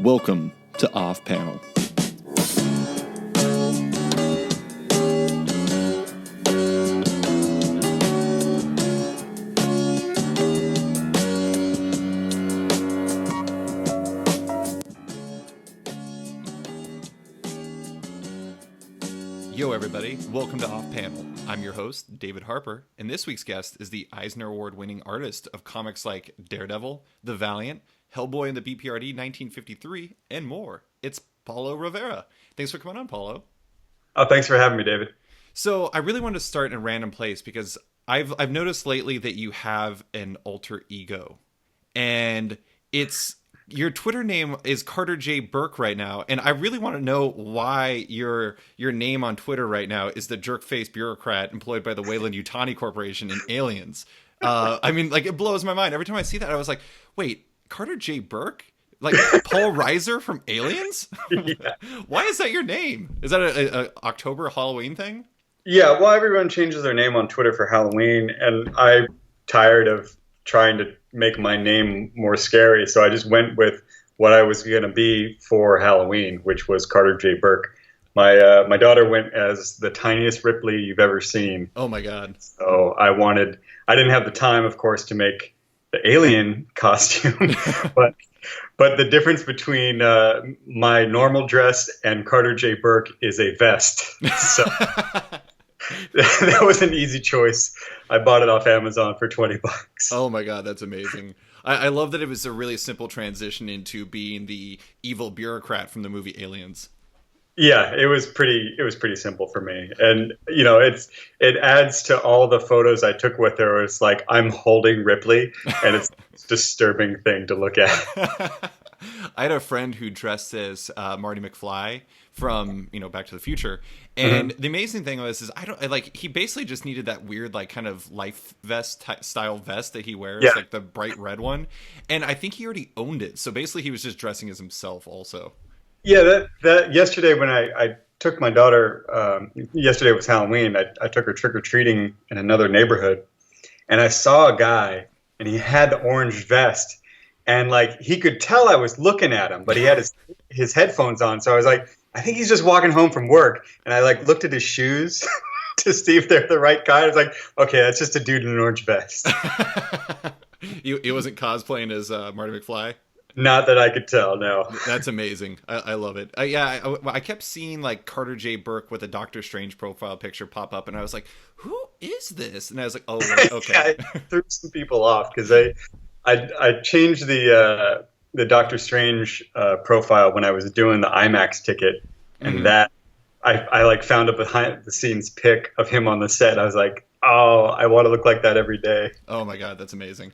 Welcome to Off Panel. Yo everybody, welcome to Off Panel. I'm your host, David Harper, and this week's guest is the Eisner Award-winning artist of comics like Daredevil, The Valiant, Hellboy and the BPRD 1953, and more. It's Paolo Rivera. Thanks for coming on, Paolo. Oh, thanks for having me, David. So I really wanted to start in a random place because I've noticed lately that you have an alter ego, and your Twitter name is Carter J. Burke right now, and I really want to know why your name on Twitter right now is the jerk-faced bureaucrat employed by the Weyland-Yutani Corporation in Aliens. I mean, like, it blows my mind. Every time I see that, I was like, wait, Carter J. Burke? Like Paul Reiser from Aliens? Yeah. Why is that your name? Is that a October Halloween thing? Yeah, well, everyone changes their name on Twitter for Halloween, and I'm tired of trying to make my name more scary, so I just went with what I was going to be for Halloween, which was Carter J. Burke. My daughter went as the tiniest Ripley you've ever seen. Oh my God. So I didn't have the time, of course, to make the alien costume, but the difference between my normal dress and Carter J. Burke is a vest. So that was an easy choice. I bought it off Amazon for $20. Oh my God, that's amazing. I love that it was a really simple transition into being the evil bureaucrat from the movie Aliens. Yeah, it was pretty simple for me. And it adds to all the photos I took with her. It's like I'm holding Ripley, and it's a disturbing thing to look at. I had a friend who dressed as Marty McFly from Back to the Future, and the amazing thing was he basically just needed that weird like kind of life vest style vest that he wears, like the bright red one, and I think he already owned it. So basically, he was just dressing as himself also. Yeah, that yesterday when I took my daughter, yesterday was Halloween. I took her trick or treating in another neighborhood, and I saw a guy, and he had the orange vest. And like he could tell I was looking at him, but he had his headphones on. So I was like, I think he's just walking home from work. And I like looked at his shoes to see if they're the right kind. I was like, okay, that's just a dude in an orange vest. He wasn't cosplaying as Marty McFly? Not that I could tell, no. That's amazing. I love it. I kept seeing like Carter J. Burke with a Doctor Strange profile picture pop up, and I was like, who is this? And I was like, oh, okay. I threw some people off because I changed the Doctor Strange profile when I was doing the IMAX ticket, and that I like found a behind the scenes pic of him on the set. I was like, oh, I want to look like that every day. Oh my God, that's amazing.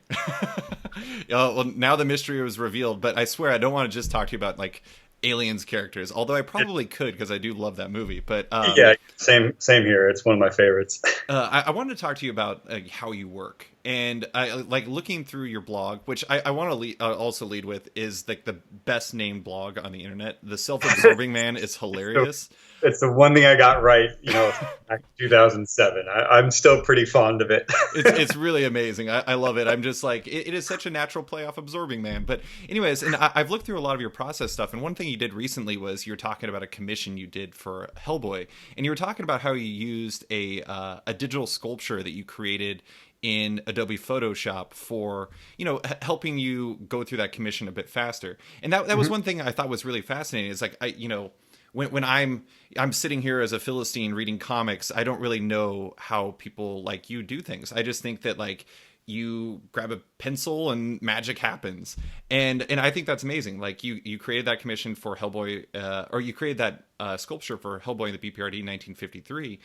Well, now the mystery was revealed, but I swear I don't want to just talk to you about like Aliens characters, although I probably could because I do love that movie. But yeah, same here. It's one of my favorites. I wanted to talk to you about how you work, and I like looking through your blog, which I want to also lead with is like the best named blog on the internet. The Self-Absorbing Man is hilarious. It's the one thing I got right, back in 2007. I'm still pretty fond of it. It's really amazing. I love it. I'm just like, it is such a natural play off Absorbing Man. But anyways, and I've looked through a lot of your process stuff. And one thing you did recently was you were talking about a commission you did for Hellboy. And you were talking about how you used a digital sculpture that you created in Adobe Photoshop for, helping you go through that commission a bit faster. And that was one thing I thought was really fascinating. It's like, when I'm sitting here as a Philistine reading comics, I don't really know how people like you do things. I just think that like you grab a pencil and magic happens. And I think that's amazing. Like you created that commission for Hellboy, or you created that sculpture for Hellboy in the BPRD 1953.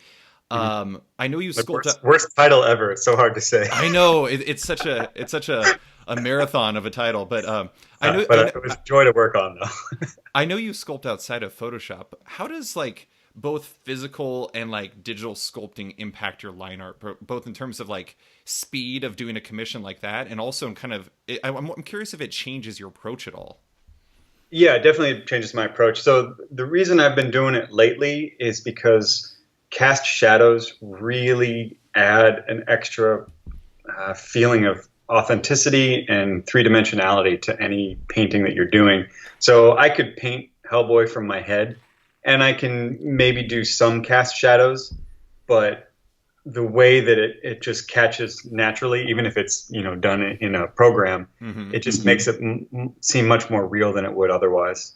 I know you sculpted worst title ever. It's so hard to say. I know it's such a marathon of a title, but I know. But it was a joy to work on, though. I know you sculpt outside of Photoshop. How does like both physical and like digital sculpting impact your line art, both in terms of like speed of doing a commission like that, and also in kind of I'm curious if it changes your approach at all. Yeah, it definitely changes my approach. So the reason I've been doing it lately is because cast shadows really add an extra feeling of authenticity and three-dimensionality to any painting that you're doing. So I could paint Hellboy from my head, and I can maybe do some cast shadows, but the way that it just catches naturally, even if it's done in a program, it just makes it seem much more real than it would otherwise.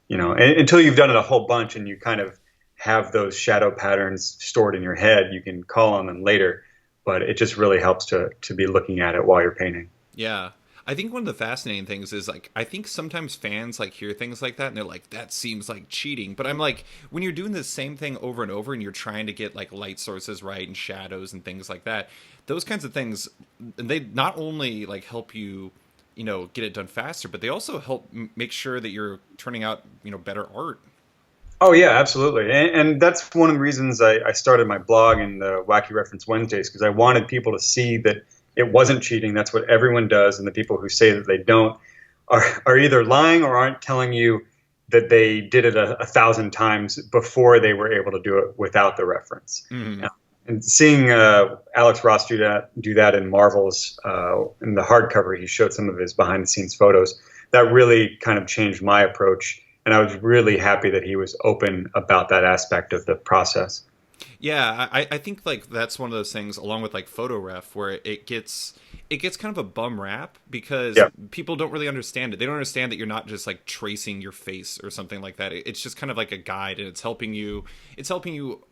Until you've done it a whole bunch and you kind of have those shadow patterns stored in your head, you can call on them later. But it just really helps to be looking at it while you're painting. Yeah. I think one of the fascinating things is like, I think sometimes fans like hear things like that and they're like, that seems like cheating. But I'm like, when you're doing the same thing over and over and you're trying to get like light sources right and shadows and things like that, those kinds of things, they not only like help you, get it done faster, but they also help make sure that you're turning out, better art. Oh yeah, absolutely. And that's one of the reasons I started my blog in the Wacky Reference Wednesdays, because I wanted people to see that it wasn't cheating. That's what everyone does. And the people who say that they don't are either lying or aren't telling you that they did it a thousand times before they were able to do it without the reference. Mm-hmm. And seeing Alex Ross do that in Marvel's, in the hardcover, he showed some of his behind the scenes photos. That really kind of changed my approach. And I was really happy that he was open about that aspect of the process. Yeah, I think like that's one of those things, along with like PhotoRef, where it gets kind of a bum rap because people don't really understand it. They don't understand that you're not just like tracing your face or something like that. It's just kind of like a guide, and it's helping you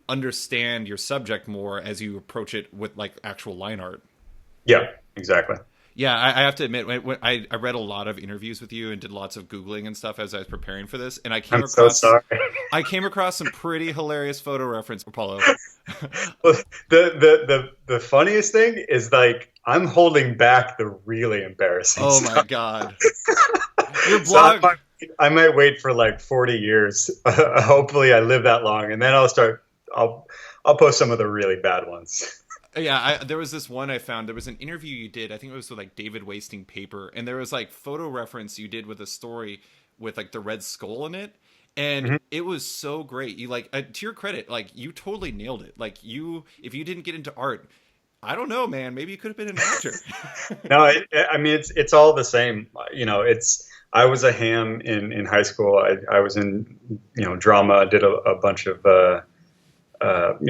understand your subject more as you approach it with like actual line art. Yeah, exactly. Yeah, I have to admit, when I read a lot of interviews with you and did lots of Googling and stuff as I was preparing for this, and I came across some pretty hilarious photo reference for Paulo. Well, the funniest thing is like I'm holding back the really embarrassing stuff. My God. Your blog. So I might wait for like 40 years. Hopefully I live that long, and then I'll post some of the really bad ones. Yeah, there was this one I found. There was an interview you did. I think it was with like David Wasting Paper, and there was like photo reference you did with a story with like the Red Skull in it, and it was so great. You like, to your credit, like you totally nailed it. Like if you didn't get into art, I don't know, man. Maybe you could have been an actor. No, I mean it's all the same. I was a ham in high school. I was in drama. Did a bunch of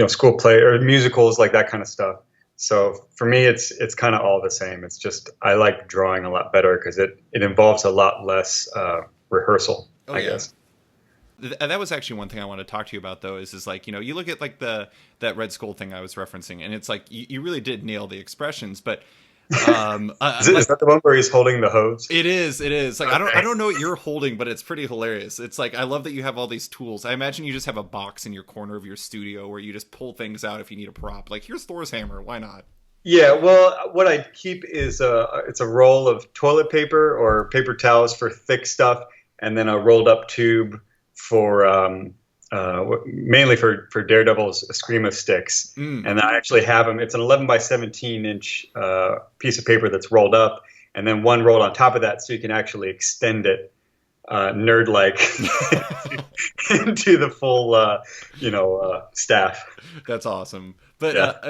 school play or musicals, like that kind of stuff. So for me, it's kind of all the same. It's just I like drawing a lot better because it involves a lot less rehearsal, I guess. That was actually one thing I want to talk to you about, though, is like, you look at like that Red Skull thing I was referencing, and it's like you really did nail the expressions, but is that the one where he's holding the hose? It is. Like, okay. I don't know what you're holding, but it's pretty hilarious. It's like, I love that you have all these tools. I imagine you just have a box in your corner of your studio where you just pull things out if you need a prop. Like, here's Thor's hammer. Why not? Yeah, well, what I keep is it's a roll of toilet paper or paper towels for thick stuff, and then a rolled up tube for mainly for Daredevil's Eskrima sticks. And I actually have them. It's an 11 by 17 inch piece of paper that's rolled up, and then one rolled on top of that, so you can actually extend it nerd-like into the full staff. That's awesome. But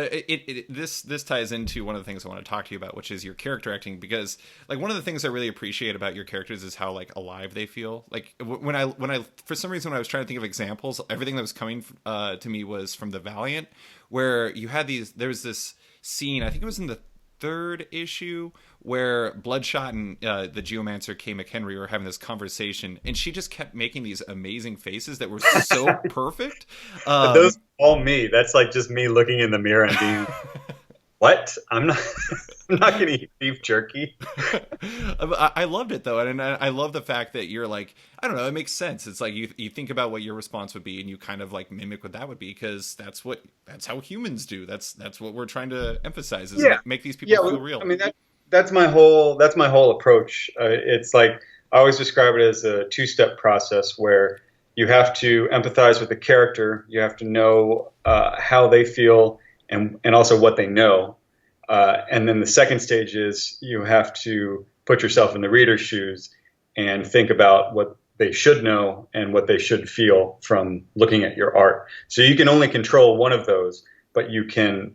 this ties into one of the things I want to talk to you about, which is your character acting, because like one of the things I really appreciate about your characters is how like alive they feel. Like when I for some reason when I was trying to think of examples, everything that was coming to me was from the Valiant, where you had there was this scene, I think it was in the third issue, where Bloodshot and the Geomancer Kay McHenry were having this conversation, and she just kept making these amazing faces that were so perfect. Those are all me. That's like just me looking in the mirror and being, what? I'm not going to eat beef jerky. I loved it though, and I love the fact that you're like, I don't know, it makes sense. It's like you think about what your response would be, and you kind of like mimic what that would be, because that's how humans do. That's what we're trying to emphasize, is make these people feel real. I mean, that's my whole approach. It's like I always describe it as a two-step process where you have to empathize with the character, you have to know how they feel and also what they know. And then the second stage is you have to put yourself in the reader's shoes and think about what they should know and what they should feel from looking at your art. So you can only control one of those, but you can,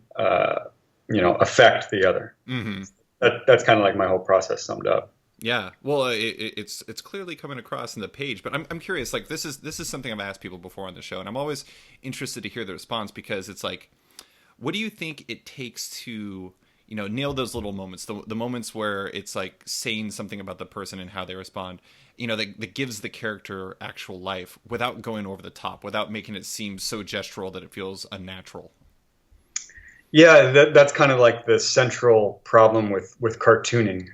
affect the other. Mm-hmm. That's kind of like my whole process summed up. Yeah, well, it's clearly coming across in the page, but I'm curious. Like this is something I've asked people before on the show, and I'm always interested to hear the response because it's like, what do you think it takes to nail those little moments, the moments where it's like saying something about the person and how they respond, that gives the character actual life without going over the top, without making it seem so gestural that it feels unnatural. Yeah, that's kind of like the central problem with cartooning,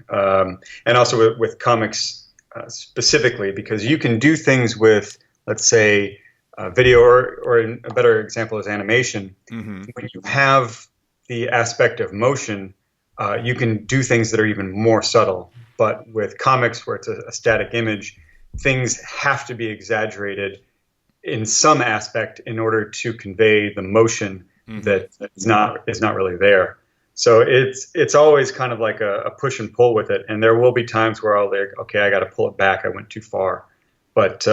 and also with comics specifically, because you can do things with, let's say, video, or a better example is animation. Mm-hmm. When you have the aspect of motion, you can do things that are even more subtle. But with comics, where it's a static image, things have to be exaggerated in some aspect in order to convey the motion that is not really there. So it's always kind of like a push and pull with it, and there will be times where I'll like, okay, I got to pull it back. I went too far. But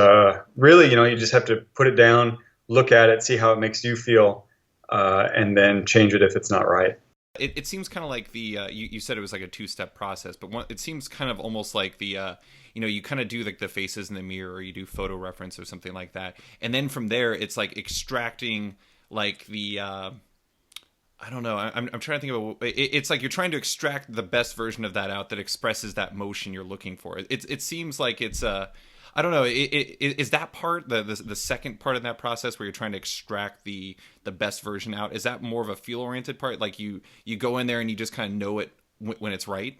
really, you just have to put it down, look at it, see how it makes you feel, and then change it if it's not right. It seems kind of like the you said it was like a two-step process, but it seems kind of almost like the you kind of do like the faces in the mirror, or you do photo reference or something like that, and then from there it's like extracting like the I don't know. I'm trying to think of it's like you're trying to extract the best version of that out that expresses that motion you're looking for. It seems like it's I don't know. Is that part the second part of that process where you're trying to extract the best version out? Is that more of a feel oriented part? Like you go in there and you just kind of know it when it's right.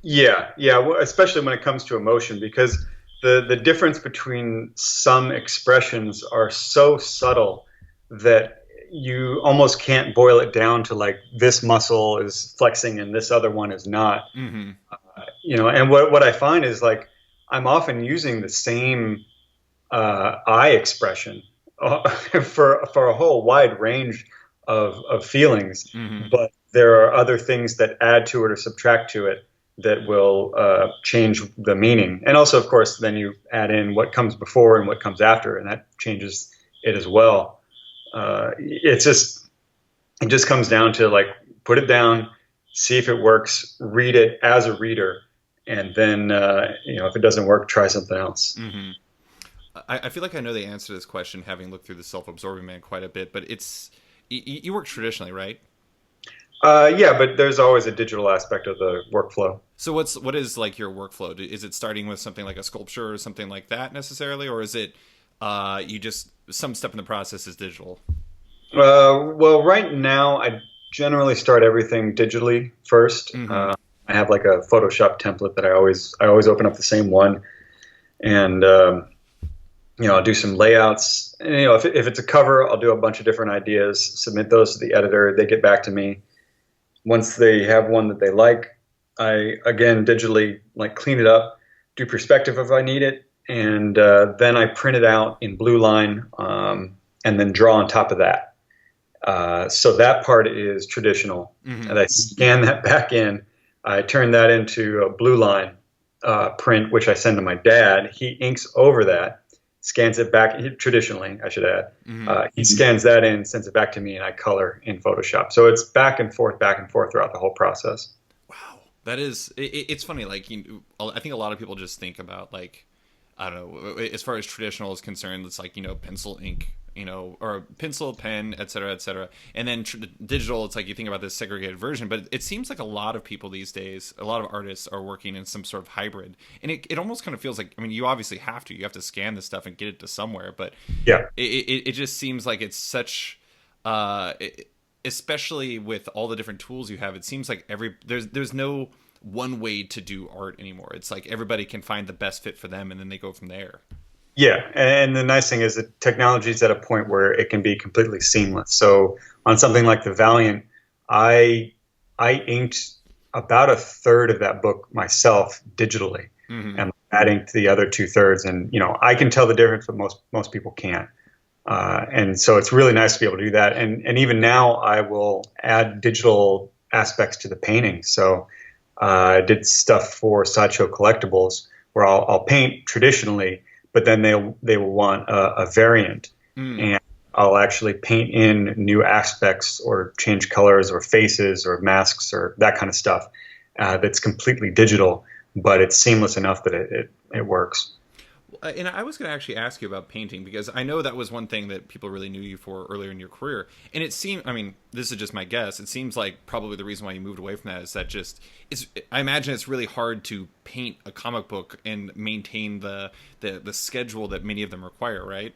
Yeah, yeah. Well, especially when it comes to emotion, because the difference between some expressions are so subtle that you almost can't boil it down to like this muscle is flexing and this other one is not. Mm-hmm. And what I find is like I'm often using the same eye expression for a whole wide range of feelings, Mm-hmm. but there are other things that add to it or subtract to it that will change the meaning. And also, of course, then you add in what comes before and what comes after, and that changes it as well. It just comes down to like put it down, see if it works, read it as a reader, and then if it doesn't work, try something else. Mm-hmm. I feel like I know the answer to this question, having looked through the Self-Absorbing Man quite a bit, but you work traditionally, right? Yeah, but there's always a digital aspect of the workflow. So what is like your workflow? Is it starting with something like a sculpture or something like that necessarily, or is it you just some step in the process is digital? Well, right now I generally start everything digitally first. Mm-hmm. I have like a Photoshop template that I always open up the same one, and I'll do some layouts. And, if it's a cover, I'll do a bunch of different ideas, submit those to the editor. They get back to me. Once they have one that they like, I again digitally like clean it up, do perspective if I need it, and then I print it out in blue line, and then draw on top of that. So that part is traditional, Mm-hmm. and I scan that back in. I turn that into a blue line print, which I send to my dad. He inks over that, scans it back traditionally, I should add. Mm-hmm. He scans that in, sends it back to me, and I color in Photoshop. So it's back and forth throughout the whole process. Wow, that is it's funny. Like I think a lot of people just think about like I don't know, as far as traditional is concerned, it's like pencil, ink, or pencil, pen, et cetera, and then digital. It's like you think about this segregated version, but it seems like a lot of people these days, a lot of artists are working in some sort of hybrid, and it almost kind of feels like, I mean, you obviously have to scan this stuff and get it to somewhere, but Yeah. it just seems like it's such, especially with all the different tools you have, it seems like there's no one way to do art anymore. It's like everybody can find the best fit for them, and then they go from there. Yeah, and the nice thing is that technology is at a point where it can be completely seamless. So on something like the Valiant, I inked about a third of that book myself digitally, Mm-hmm. and adding to the other 2/3. And I can tell the difference, but most people can't. And so it's really nice to be able to do that. And even now, I will add digital aspects to the painting. So I did stuff for Sideshow Collectibles where I'll paint traditionally, but then they will want a variant, and I'll actually paint in new aspects or change colors or faces or masks or that kind of stuff. that's completely digital, but it's seamless enough that it works. And I was going to actually ask you about painting, because I know that was one thing that people really knew you for earlier in your career. And it seemed, I mean, this is just my guess, it seems like probably the reason why you moved away from that is that just, I imagine it's really hard to paint a comic book and maintain the schedule that many of them require, right?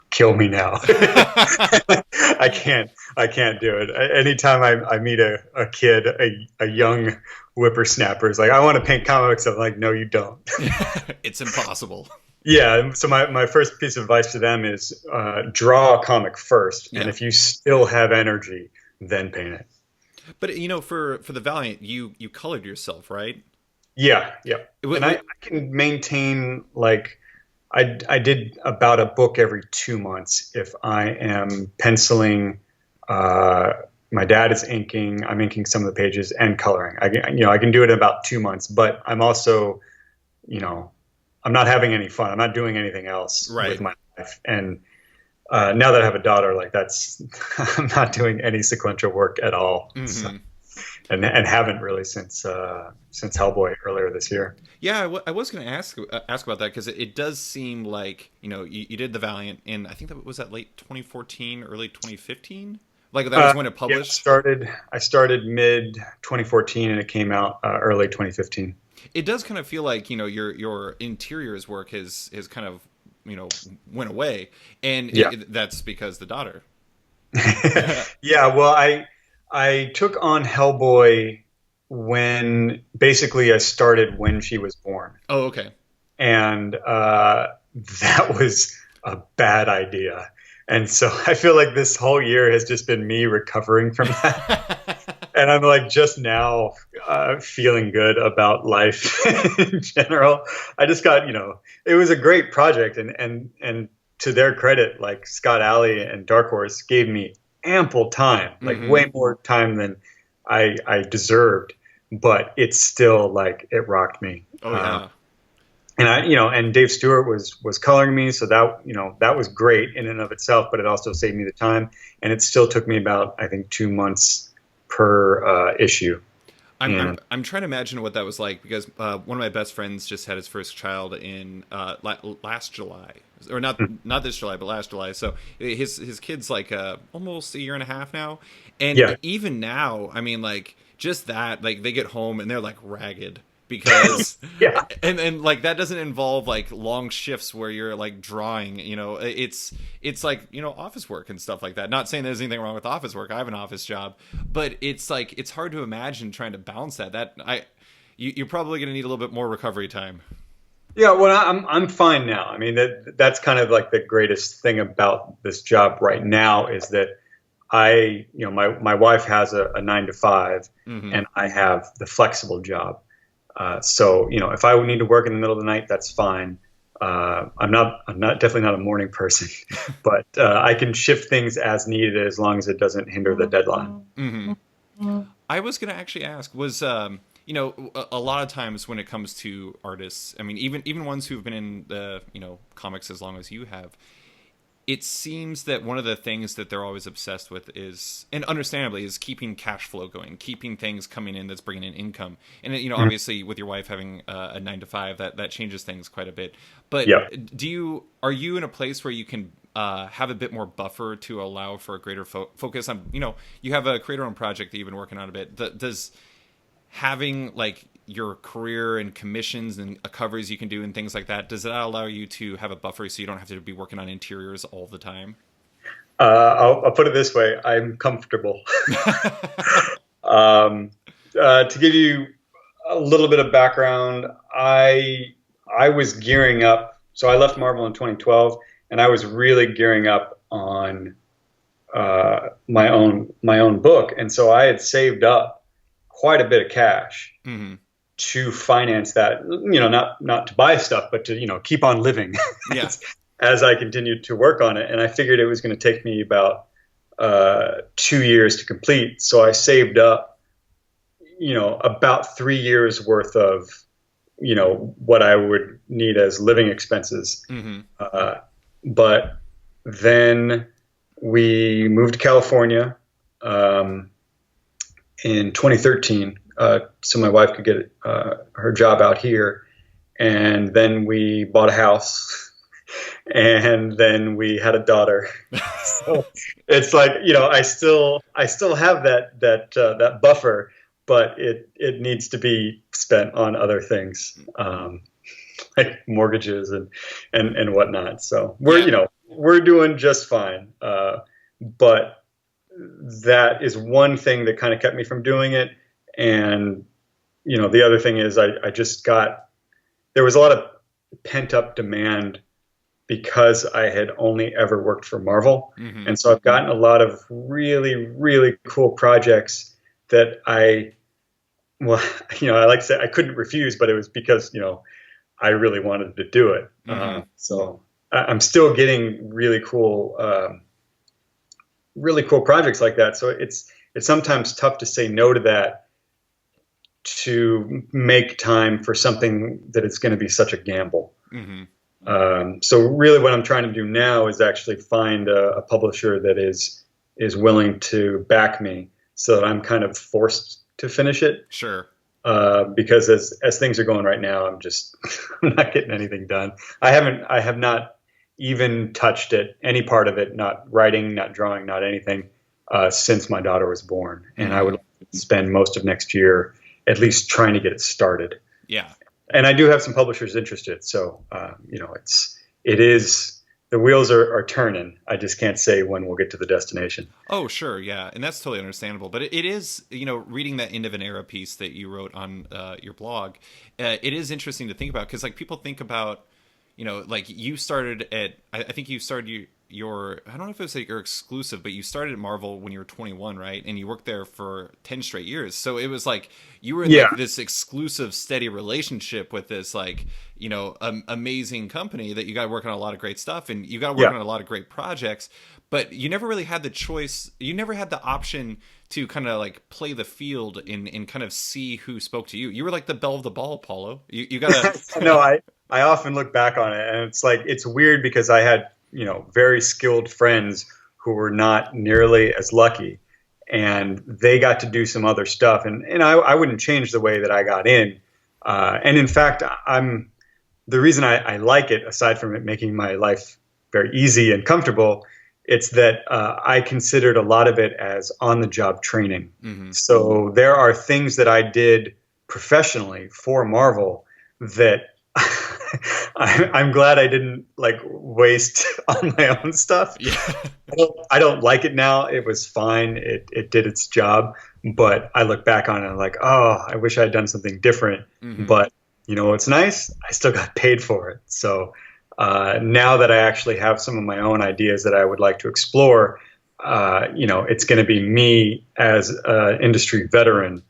Kill me now. I can't do it. Anytime I meet a kid, a young whippersnapper is like, I want to paint comics. I'm like, no, you don't. It's impossible. Yeah. So my first piece of advice to them is draw a comic first. Yeah. And if you still have energy, then paint it. But, for the Valiant, you colored yourself, right? Yeah. Yeah. And I can maintain I did about a book every 2 months if I am penciling. My dad is inking. I'm inking some of the pages and coloring. I can do it in about 2 months. But I'm also, I'm not having any fun. I'm not doing anything else with my life. And now that I have a daughter, I'm not doing any sequential work at all. Mm-hmm. So, and haven't really since Hellboy earlier this year. Yeah, I was going to ask about that, because it does seem like you did the Valiant in, I think that was that late 2014, early 2015. Like that was when it published. Yeah, I started mid 2014 and it came out early 2015. It does kind of feel like your interiors work has kind of went away, and that's because the daughter. Yeah, well, I took on Hellboy when basically I started when she was born. Oh, okay. And that was a bad idea. And so I feel like this whole year has just been me recovering from that. And I'm just now feeling good about life in general. I just got, it was a great project. And to their credit, Scott Alley and Dark Horse gave me ample time, way more time than I deserved, but it's still it rocked me. Oh yeah. And and Dave Stewart was coloring me, so that was great in and of itself, but it also saved me the time, and it still took me about, I think, 2 months per issue. I'm trying to imagine what that was like, because one of my best friends just had his first child in last July, or not this July, but last July. So his kid's almost a year and a half now, and even now, I mean, just that, they get home and they're ragged. Because and that doesn't involve long shifts where you're drawing, it's office work and stuff like that. Not saying there's anything wrong with office work. I have an office job, but it's it's hard to imagine trying to balance that. You're probably going to need a little bit more recovery time. Yeah, well, I'm fine now. I mean, that's kind of the greatest thing about this job right now is that my wife has a 9 to 5, mm-hmm. and I have the flexible job. So if I need to work in the middle of the night, that's fine. I'm definitely not a morning person, but I can shift things as needed as long as it doesn't hinder the deadline. Mm-hmm. I was going to actually ask, was a lot of times when it comes to artists, I mean, even ones who've been in the comics as long as you have, it seems that one of the things that they're always obsessed with is, and understandably, is keeping cash flow going, keeping things coming in that's bringing in income. And mm-hmm. obviously, with your wife having a 9 to 5, that changes things quite a bit. But are you in a place where you can have a bit more buffer to allow for a greater focus on? You have a creator-owned project that you've been working on a bit. Does having your career and commissions and covers you can do and things like that, does that allow you to have a buffer so you don't have to be working on interiors all the time? I'll put it this way. I'm comfortable. To give you a little bit of background, I was gearing up. So I left Marvel in 2012, and I was really gearing up on my own book. And so I had saved up quite a bit of cash. Mm-hmm. to finance that, not to buy stuff, but to, keep on living as I continued to work on it. And I figured it was going to take me about 2 years to complete. So I saved up, about 3 years worth of, what I would need as living expenses. Mm-hmm. But then we moved to California, in 2013, so my wife could get her job out here. And then we bought a house, and then we had a daughter. So it's like, I still have that buffer, but it needs to be spent on other things, like mortgages and whatnot. So we're doing just fine. But that is one thing that kind of kept me from doing it. And, the other thing is there was a lot of pent up demand because I had only ever worked for Marvel. Mm-hmm. And so I've gotten a lot of really, really cool projects that I like to say I couldn't refuse, but it was because, I really wanted to do it. Mm-hmm. So I'm still getting really cool projects like that. So it's sometimes tough to say no to that, to make time for something that is going to be such a gamble. Mm-hmm. So really what I'm trying to do now is actually find a publisher that is willing to back me, so that I'm kind of forced to finish it. Sure. Because as things are going right now, I'm not getting anything done. I have not even touched it, any part of it, not writing, not drawing, not anything, since my daughter was born. And mm-hmm. I would spend most of next year at least trying to get it started. Yeah. And I do have some publishers interested. So, the wheels are turning. I just can't say when we'll get to the destination. Oh, sure. Yeah. And that's totally understandable. But it is, reading that End of an Era piece that you wrote on your blog, it is interesting to think about, because like people think about, like you started at, I think you started your, I don't know if it was like your exclusive, but you started at Marvel when you were 21, right? And you worked there for 10 straight years. So it was like you were in like this exclusive, steady relationship with this like, amazing company that you got to work on a lot of great stuff, and you got to work on a lot of great projects, but you never really had the choice. You never had the option to kind of like play the field and kind of see who spoke to you. You were like the belle of the ball, Paulo. You got to. No, I often look back on it, and it's like, it's weird because I had, very skilled friends who were not nearly as lucky, and they got to do some other stuff. And I wouldn't change the way that I got in. And in fact, the reason I like it, aside from it making my life very easy and comfortable, it's that I considered a lot of it as on-the-job training. Mm-hmm. So there are things that I did professionally for Marvel that I'm glad I didn't like waste on my own stuff. Yeah. I don't like it now. It was fine. It did its job, but I look back on it and I'm like, oh, I wish I had done something different. Mm-hmm. But what's nice? I still got paid for it. So now that I actually have some of my own ideas that I would like to explore, it's going to be me as an industry veteran,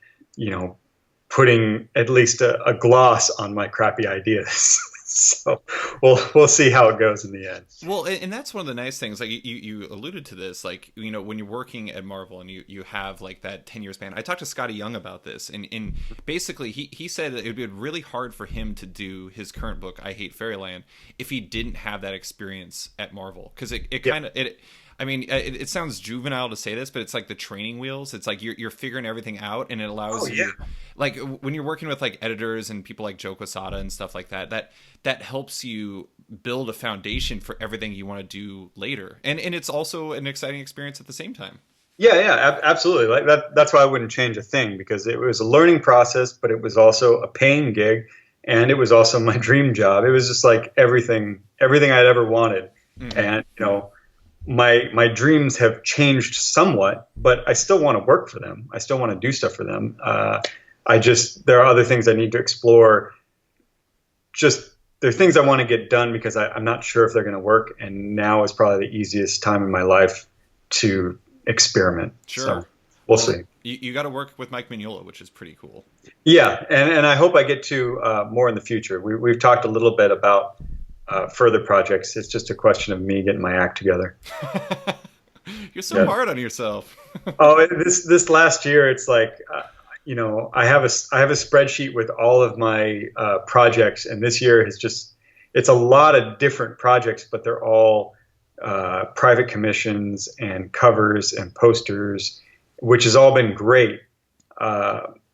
putting at least a gloss on my crappy ideas. So we'll see how it goes in the end. Well, and that's one of the nice things. Like you alluded to this, like, when you're working at Marvel and you have like that 10-year span. I talked to Scotty Young about this, and basically he said that it would be really hard for him to do his current book, I Hate Fairyland, if he didn't have that experience at Marvel, because it sounds juvenile to say this, but it's like the training wheels. It's like you're figuring everything out, and it allows you, like when you're working with like editors and people like Joe Quesada and stuff like that helps you build a foundation for everything you want to do later. And it's also an exciting experience at the same time. Yeah, absolutely. Like that's why I wouldn't change a thing, because it was a learning process, but it was also a paying gig, and it was also my dream job. It was just like everything I'd ever wanted. Mm-hmm. And, my dreams have changed somewhat, but I still want to work for them. I still want to do stuff for them. There are other things I need to explore. There are things I want to get done because I'm not sure if they're going to work. And now is probably the easiest time in my life to experiment. Sure. So we'll see. You got to work with Mike Mignola, which is pretty cool. Yeah. And I hope I get to more in the future. We've talked a little bit about further projects. It's just a question of me getting my act together. You're so hard on yourself. This last year, it's like, I have a spreadsheet with all of my projects, and this year it's a lot of different projects, but they're all private commissions and covers and posters, which has all been great.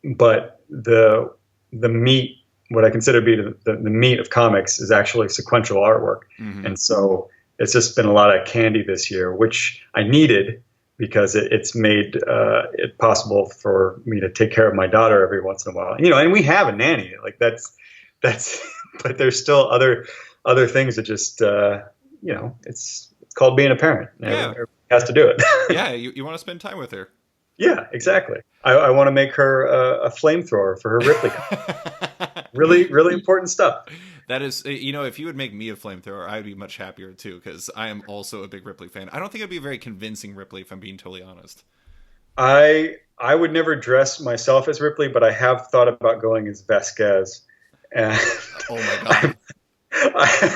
but the meat, what I consider to be the meat of comics, is actually sequential artwork. And so it's just been a lot of candy this year, which I needed because it's made it possible for me to take care of my daughter every once in a while. And we have a nanny. Like that's, but there's still other things that just, it's called being a parent. Yeah. Everybody has to do it. Yeah, you want to spend time with her. Yeah, exactly. I want to make her a flamethrower for her Ripley. Really, really important stuff. That is, if you would make me a flamethrower, I'd be much happier too, because I am also a big Ripley fan. I don't think I'd be a very convincing Ripley, if I'm being totally honest. I would never dress myself as Ripley, but I have thought about going as Vasquez. And oh my god!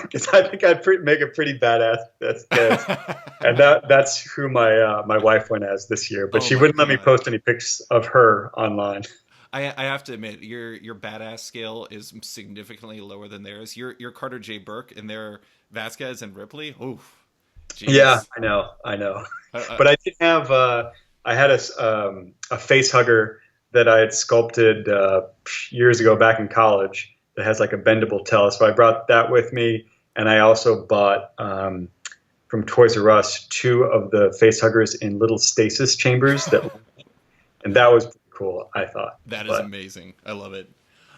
Because I think I'd make a pretty badass Vasquez, and that's who my wife went as this year. But she wouldn't let me post any pics of her online. I have to admit, your badass scale is significantly lower than theirs. You're Carter J. Burke, and they're Vasquez and Ripley. Oof. Jeez. Yeah, I know. But I did have I had a face hugger that I had sculpted years ago back in college that has like a bendable tail. So I brought that with me, and I also bought from Toys R Us 2 of the face huggers in little stasis chambers and that was cool, I thought. That is amazing. I love it.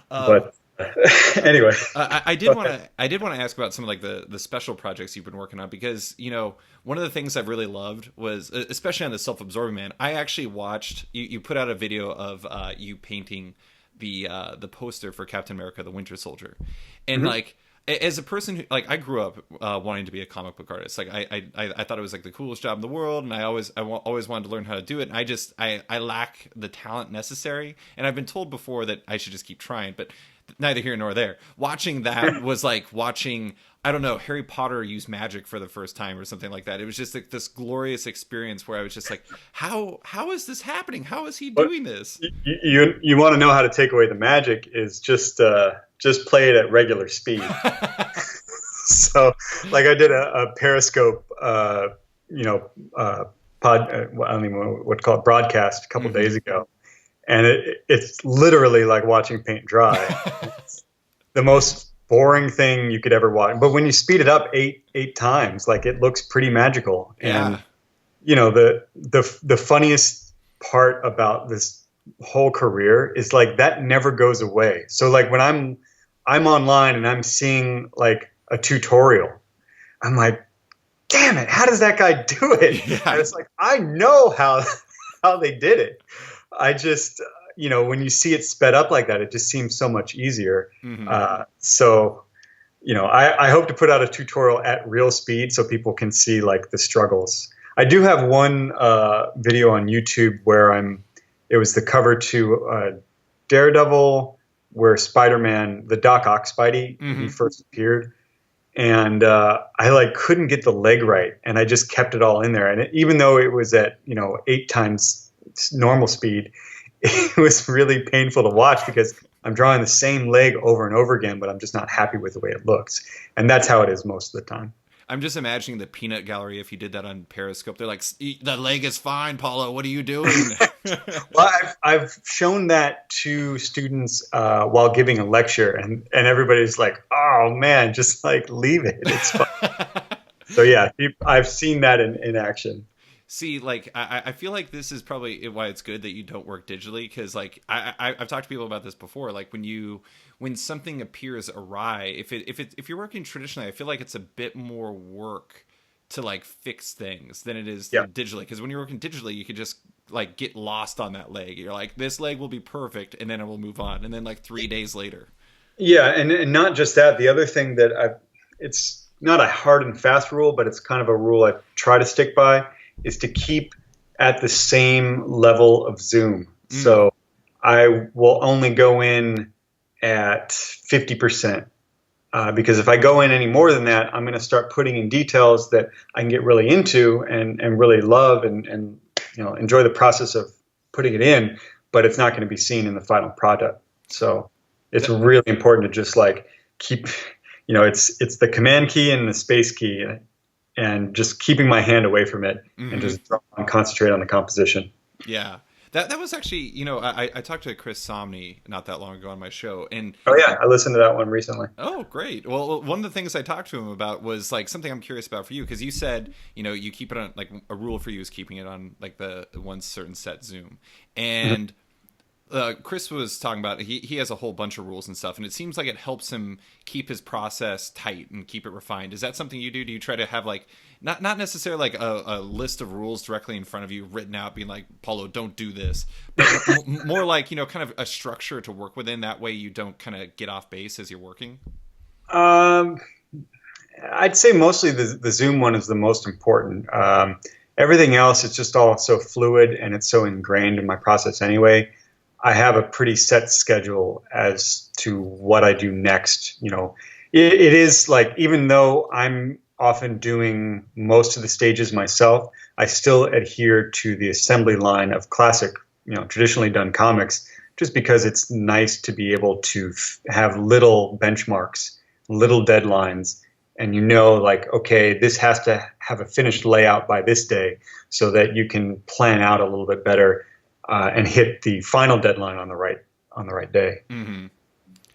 But anyway, I did want to ask about some of like the special projects you've been working on, because one of the things I've really loved was, especially on the Self-Absorbing Man, I actually watched you put out a video of you painting the poster for Captain America: The Winter Soldier, and like, as a person who, like, I grew up wanting to be a comic book artist. Like I thought it was like the coolest job in the world, and I always wanted to learn how to do it. And I lack the talent necessary. And I've been told before that I should just keep trying, but neither here nor there. Watching that was like watching, I don't know, Harry Potter use magic for the first time or something like that. It was just like this glorious experience where I was just like, how is this happening? How is he doing this? You want to know how to take away the magic is just play it at regular speed. So like I did a Periscope, I don't even know what to call it, broadcast a couple days ago. And it's literally like watching paint dry. It's the most boring thing you could ever watch. But when you speed it up eight times, like, it looks pretty magical. Yeah. And the funniest part about this whole career is like that never goes away. So like when I'm online and I'm seeing like a tutorial, I'm like, damn it, how does that guy do it? Yeah. And it's like, I know how they did it. I just, when you see it sped up like that, it just seems so much easier. So, I hope to put out a tutorial at real speed so people can see like the struggles. I do have one video on YouTube where it was the cover to Daredevil, where Spider-Man, the Doc Ock Spidey, he first appeared. And I like couldn't get the leg right, and I just kept it all in there. And even though it was at 8 times normal speed, it was really painful to watch because I'm drawing the same leg over and over again, but I'm just not happy with the way it looks. And that's how it is most of the time. I'm just imagining the peanut gallery if you did that on Periscope. They're like, the leg is fine, Paulo. What are you doing? Well, I've shown that to students while giving a lecture, and everybody's like, oh, man, just like leave it. It's fine. So, yeah, I've seen that in action. See, like, I feel like this is probably why it's good that you don't work digitally, because, like, I've talked to people about this before. Like, when something appears awry, if you're working traditionally, I feel like it's a bit more work to like fix things than it is digitally. Because when you're working digitally, you could just like get lost on that leg. You're like, this leg will be perfect, and then it will move on, and then like 3 days later. Yeah, and not just that. The other thing that it's not a hard and fast rule, but it's kind of a rule I try to stick by, is to keep at the same level of zoom. So I will only go in at 50%, because if I go in any more than that, I'm going to start putting in details that I can get really into and really love and enjoy the process of putting it in, but it's not going to be seen in the final product. So it's really important to just like keep, it's the command key and the space key, and just keeping my hand away from it and just concentrate on the composition. Yeah. That was actually, I talked to Chris Somney not that long ago on my show, and Oh yeah, I listened to that one recently. oh, great. Well, one of the things I talked to him about was like something I'm curious about for you, because you said, you keep it on, like, a rule for you is keeping it on like the one certain set zoom. And Chris was talking about, he has a whole bunch of rules and stuff, and it seems like it helps him keep his process tight and keep it refined. Is that something you do? Do you try to have like not necessarily like a list of rules directly in front of you written out being like, Paulo, don't do this, but more like, kind of a structure to work within, that way you don't kind of get off base as you're working? I'd say mostly the Zoom one is the most important. Everything else, it's just all so fluid and it's so ingrained in my process anyway. I have a pretty set schedule as to what I do next. It is like, even though I'm often doing most of the stages myself, I still adhere to the assembly line of classic, traditionally done comics, just because it's nice to be able to have little benchmarks, little deadlines, and like, okay, this has to have a finished layout by this day so that you can plan out a little bit better and hit the final deadline on the right day. Mm-hmm.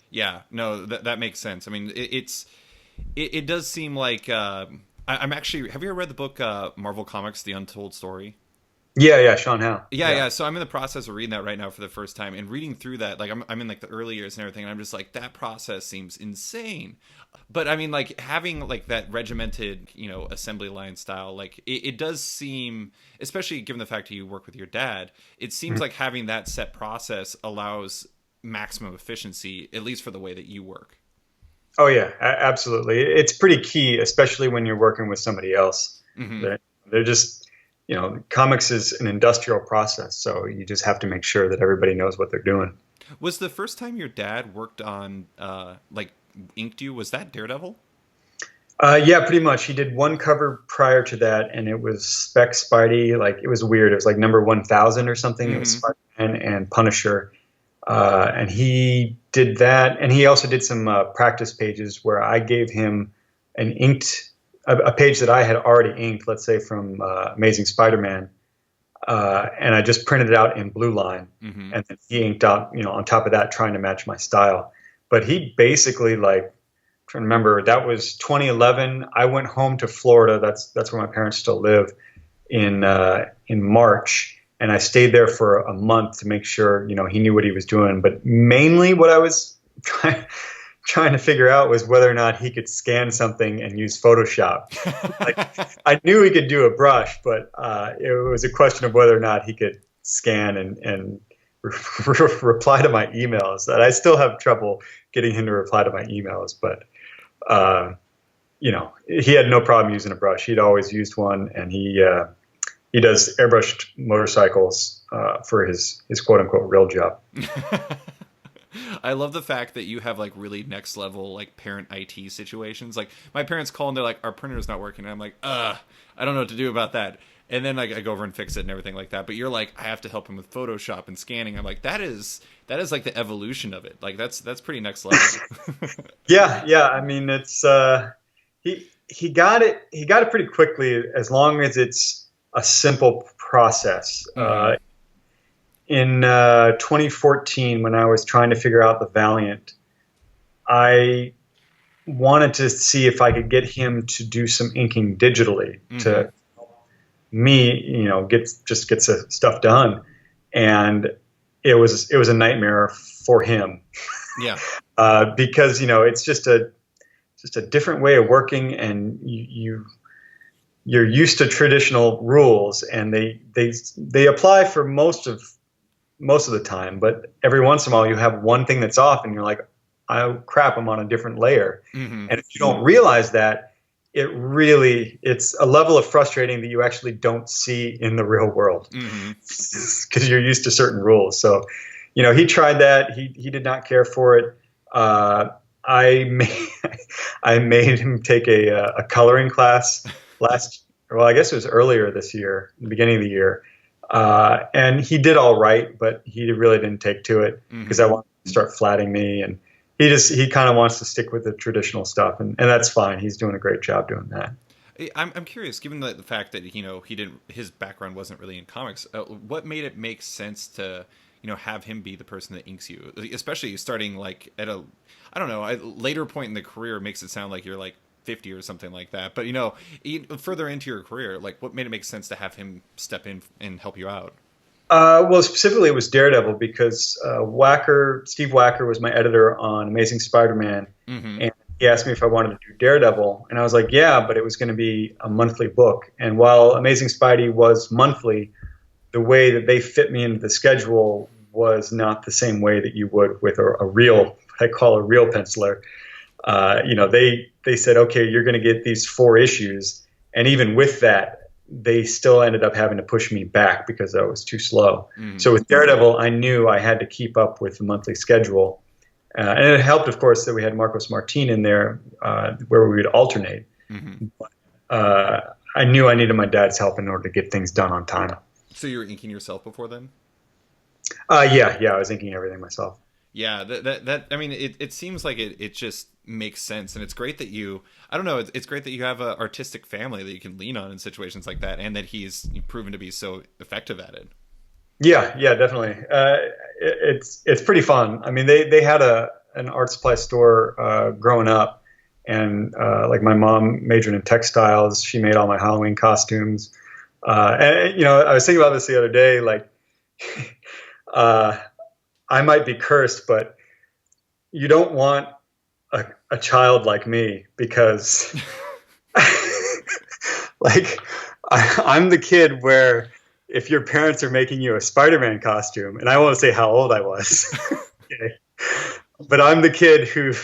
Yeah, no, that makes sense. I mean, it does seem like I'm actually. Have you ever read the book Marvel Comics: The Untold Story? Yeah, Sean Howe. Yeah. So I'm in the process of reading that right now for the first time, and reading through that, like I'm in like the early years and everything, and I'm just like, that process seems insane. But I mean, like, having like that regimented, assembly line style, like it does seem, especially given the fact that you work with your dad, it seems like having that set process allows maximum efficiency, at least for the way that you work. Oh yeah, absolutely. It's pretty key, especially when you're working with somebody else. Mm-hmm. They're just, comics is an industrial process, so you just have to make sure that everybody knows what they're doing. Was the first time your dad worked on, like, inked you, was that Daredevil? Yeah, pretty much. He did one cover prior to that, and it was Spec Spidey. Like, it was weird. It was like number 1000 or something. Mm-hmm. It was Spider-Man and Punisher. And he did that, and he also did some practice pages where I gave him a page that I had already inked, let's say from Amazing Spider-Man, and I just printed it out in blue line, and then he inked out, on top of that, trying to match my style. But he basically, like, I'm trying to remember, that was 2011. I went home to Florida. That's where my parents still live, in March. And I stayed there for a month to make sure, he knew what he was doing. But mainly what I was trying to figure out was whether or not he could scan something and use Photoshop. Like, I knew he could do a brush, but it was a question of whether or not he could scan and reply to my emails. And I still have trouble getting him to reply to my emails. But, he had no problem using a brush. He'd always used one, and he does airbrushed motorcycles for his quote unquote real job. I love the fact that you have like really next level like parent IT situations. Like, my parents call and they're like, our printer's not working. And I'm like, I don't know what to do about that. And then like I go over and fix it and everything like that. But you're like, I have to help him with Photoshop and scanning. I'm like, that is like the evolution of it. Like, that's pretty next level. Yeah. I mean, it's he got it pretty quickly, as long as it's a simple process. In 2014, when I was trying to figure out the Valiant, I wanted to see if I could get him to do some inking digitally to me, get stuff done. And it was a nightmare for him. Yeah. Because, it's just a different way of working, and you're used to traditional rules, and they apply for most of the time, but every once in a while you have one thing that's off and you're like, oh crap, I'm on a different layer. And if you don't realize that, it's a level of frustrating that you actually don't see in the real world, because you're used to certain rules. So, he tried that. He did not care for it. I made him take a coloring class I guess it was earlier this year, the beginning of the year. And he did all right, but he really didn't take to it, because I wanted to start flatting me, and he kind of wants to stick with the traditional stuff, and that's fine. He's doing a great job doing that. I'm curious, given the fact that his background wasn't really in comics. What made it make sense to have him be the person that inks you, especially starting like at a I don't know a later point in the career makes it sound like you're like 50 or something like that. But further into your career, like what made it make sense to have him step in and help you out? Well, specifically, it was Daredevil because Steve Wacker was my editor on Amazing Spider-Man, and he asked me if I wanted to do Daredevil, and I was like, yeah, but it was going to be a monthly book. And while Amazing Spidey was monthly, the way that they fit me into the schedule was not the same way that you would with a real, I call a real penciler. They said, okay, you're going to get these 4 issues, and even with that, they still ended up having to push me back because I was too slow. So with Daredevil, I knew I had to keep up with the monthly schedule. And it helped, of course, that we had Marcos Martin in there where we would alternate. I knew I needed my dad's help in order to get things done on time. So you were inking yourself before then? Yeah, I was inking everything myself. Yeah, that I mean, it seems like it just makes sense, and it's great that it's great that you have an artistic family that you can lean on in situations like that, and that he's proven to be so effective at it. Yeah, definitely. It's pretty fun. I mean, they had an art supply store growing up, and like my mom majored in textiles. She made all my Halloween costumes, and I was thinking about this the other day, like. I might be cursed, but you don't want a child like me because like I'm the kid where if your parents are making you a Spider-Man costume, and I won't say how old I was, okay, but I'm the kid who's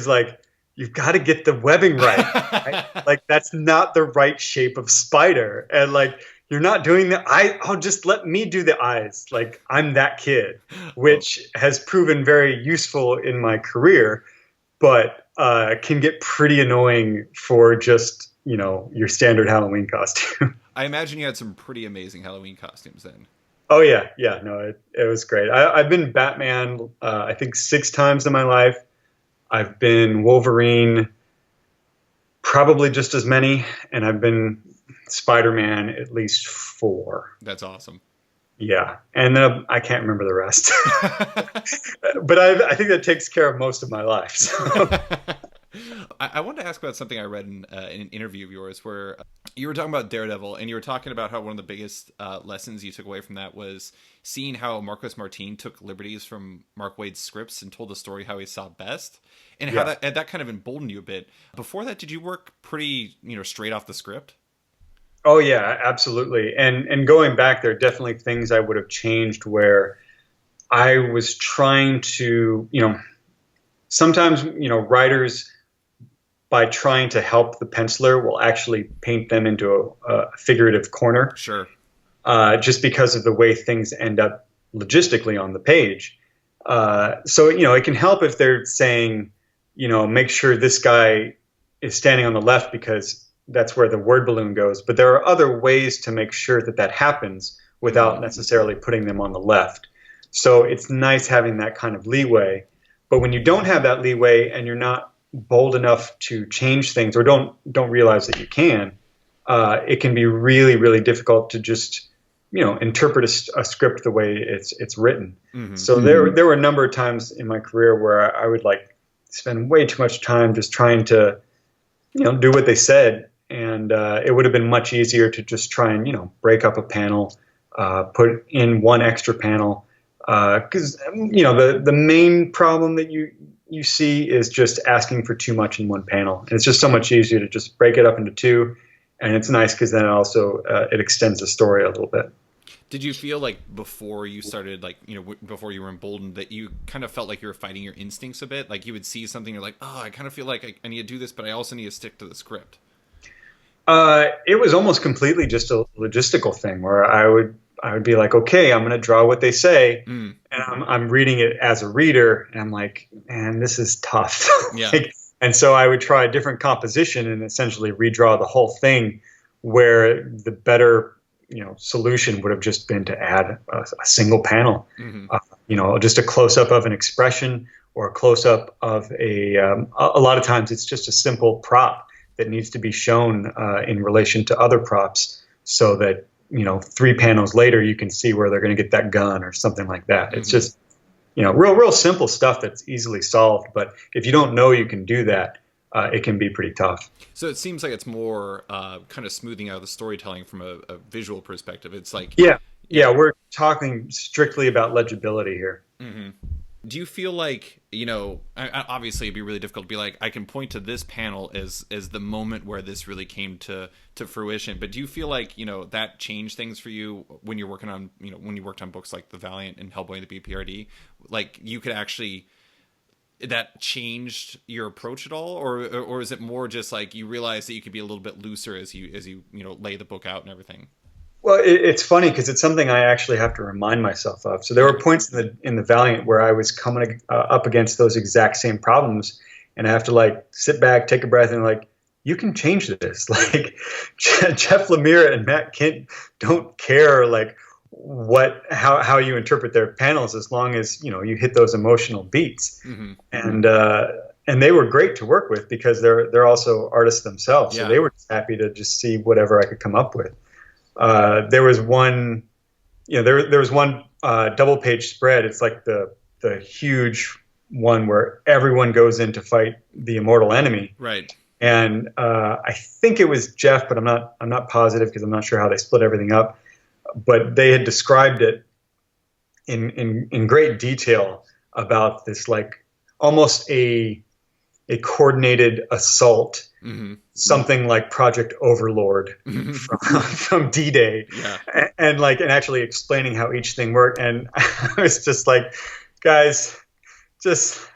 like, you've got to get the webbing right? Like that's not the right shape of spider. And like, you're not doing I'll just let me do the eyes. Like I'm that kid, which has proven very useful in my career, but can get pretty annoying for just, your standard Halloween costume. I imagine you had some pretty amazing Halloween costumes then. Oh yeah. No, it was great. I've been Batman, I think 6 times in my life. I've been Wolverine, probably just as many, and I've been Spider-Man at least 4. That's awesome. Yeah, and I can't remember the rest. But I think that takes care of most of my life. So. I wanted to ask about something I read in an interview of yours where you were talking about Daredevil, and you were talking about how one of the biggest lessons you took away from that was seeing how Marcos Martin took liberties from Mark Waid's scripts and told the story how he saw best, and how that kind of emboldened you a bit. Before that, did you work pretty straight off the script? Oh yeah, absolutely. And going back, there are definitely things I would have changed where I was trying to, sometimes, writers, by trying to help the penciler, will actually paint them into a figurative corner. Sure. Just because of the way things end up logistically on the page. So, it can help if they're saying, make sure this guy is standing on the left because that's where the word balloon goes. But there are other ways to make sure that happens without necessarily putting them on the left. So it's nice having that kind of leeway. But when you don't have that leeway and you're not bold enough to change things or don't realize that you can, it can be really, really difficult to just, interpret a script the way it's written. So there were a number of times in my career where I would spend way too much time just trying to, do what they said. And it would have been much easier to just try and, break up a panel, put in one extra panel. Because, the main problem that you see is just asking for too much in one panel. And it's just so much easier to just break it up into 2. And it's nice because then also it extends the story a little bit. Did you feel like before you started, before you were emboldened, that you kind of felt like you were fighting your instincts a bit? Like you would see something, you're like, oh, I kind of feel like I need to do this, but I also need to stick to the script. It was almost completely just a logistical thing where I would be like, okay, I'm going to draw what they say. And I'm reading it as a reader. And I'm like, man, this is tough. Yeah. And so I would try a different composition and essentially redraw the whole thing where the better, solution would have just been to add a single panel, just a close up of an expression or a close up of a lot of times it's just a simple prop that needs to be shown in relation to other props, so that 3 panels later you can see where they're going to get that gun or something like that. It's just real simple stuff that's easily solved. But if you don't know you can do that, it can be pretty tough. So it seems like it's more kind of smoothing out the storytelling from a visual perspective. It's like yeah, we're talking strictly about legibility here. Mm-hmm. Do you feel like, obviously it'd be really difficult to be like, I can point to this panel as the moment where this really came to fruition. But do you feel like, that changed things for you when you're working on, when you worked on books like The Valiant and Hellboy and the BPRD? Like you could actually, that changed your approach at all? Or is it more just like you realize that you could be a little bit looser as you lay the book out and everything? Well, it's funny because it's something I actually have to remind myself of. So there were points in the Valiant where I was coming up against those exact same problems, and I have to like sit back, take a breath, and like, you can change this. Like Jeff Lemire and Matt Kint don't care like how you interpret their panels, as long as you hit those emotional beats. Mm-hmm. And they were great to work with because they're also artists themselves. Yeah. So they were just happy to just see whatever I could come up with. There was one, there was one double page spread. It's like the huge one where everyone goes in to fight the immortal enemy. Right. And I think it was Jeff, but I'm not positive because I'm not sure how they split everything up. But they had described it in great detail about this, like almost a coordinated assault. Mm-hmm. Something like Project Overlord from D-Day, and actually explaining how each thing worked. And I was just like, guys, just